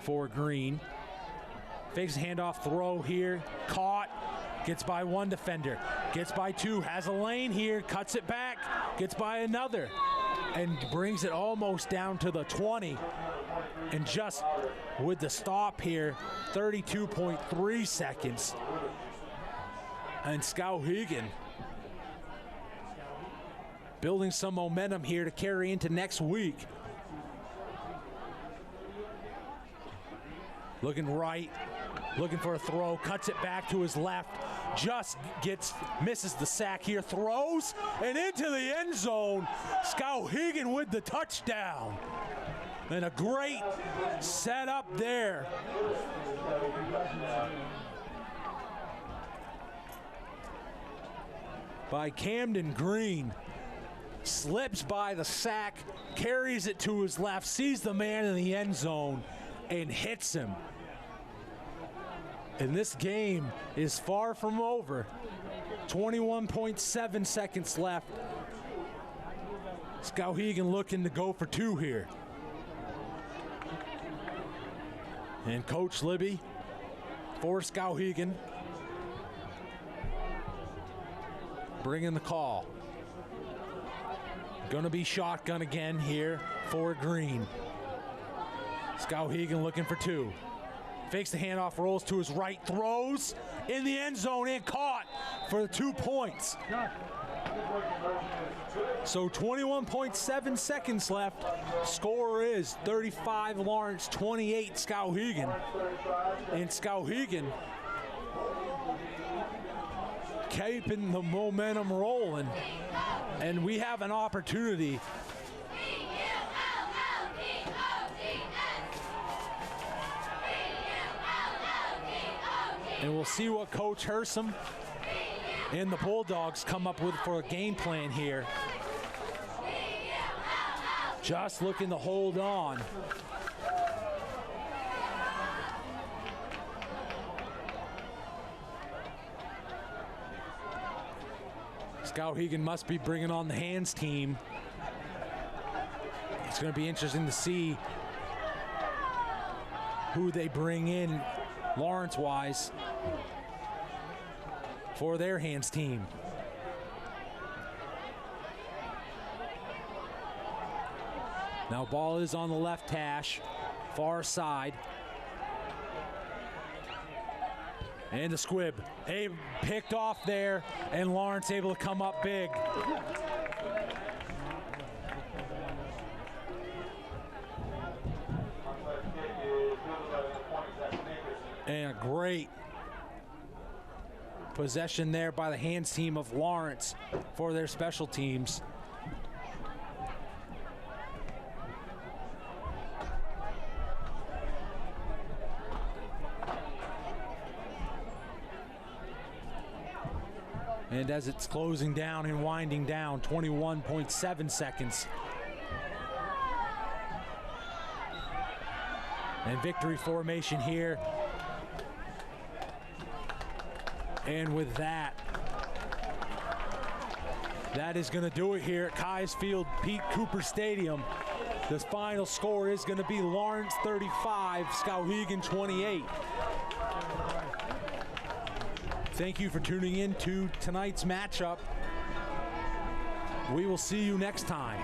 for Green. Fakes a handoff throw here. Caught. Gets by 1 defender. Gets by 2. Has a lane here. Cuts it back. Gets by another. And brings it almost down to the 20. And just with the stop here, 32.3 seconds. And Skowhegan building some momentum here to carry into next week. Looking right, looking for a throw, cuts it back to his left, just misses the sack here, throws, and into the end zone. Skowhegan with the touchdown. And a great setup there. By Camden Green. Slips by the sack, carries it to his left, sees the man in the end zone, and hits him. And this game is far from over. 21.7 seconds left. Skowhegan looking to go for 2 here. And Coach Libby for Skowhegan bringing the call. Gonna be shotgun again here for Green. Skowhegan looking for 2. Fakes the handoff, rolls to his right, throws in the end zone and caught for the 2 points. So 21.7 seconds left. Score is 35 Lawrence, 28 Skowhegan. And Skowhegan keeping the momentum rolling. And we have an opportunity and we'll see what Coach Hersom and the Bulldogs come up with for a game plan here. Just looking to hold on. Skowhegan must be bringing on the hands team. It's going to be interesting to see who they bring in Lawrence-wise for their hands team. Now ball is on the left hash, far side. And the squib. Picked off there, and Lawrence able to come up big. And a great possession there by the hands team of Lawrence for their special teams. And as it's closing down and winding down, 21.7 seconds. And victory formation here. And with that, that is going to do it here at Keyes Field, Pete Cooper Stadium. The final score is going to be Lawrence 35, Skowhegan 28. Thank you for tuning in to tonight's matchup. We will see you next time.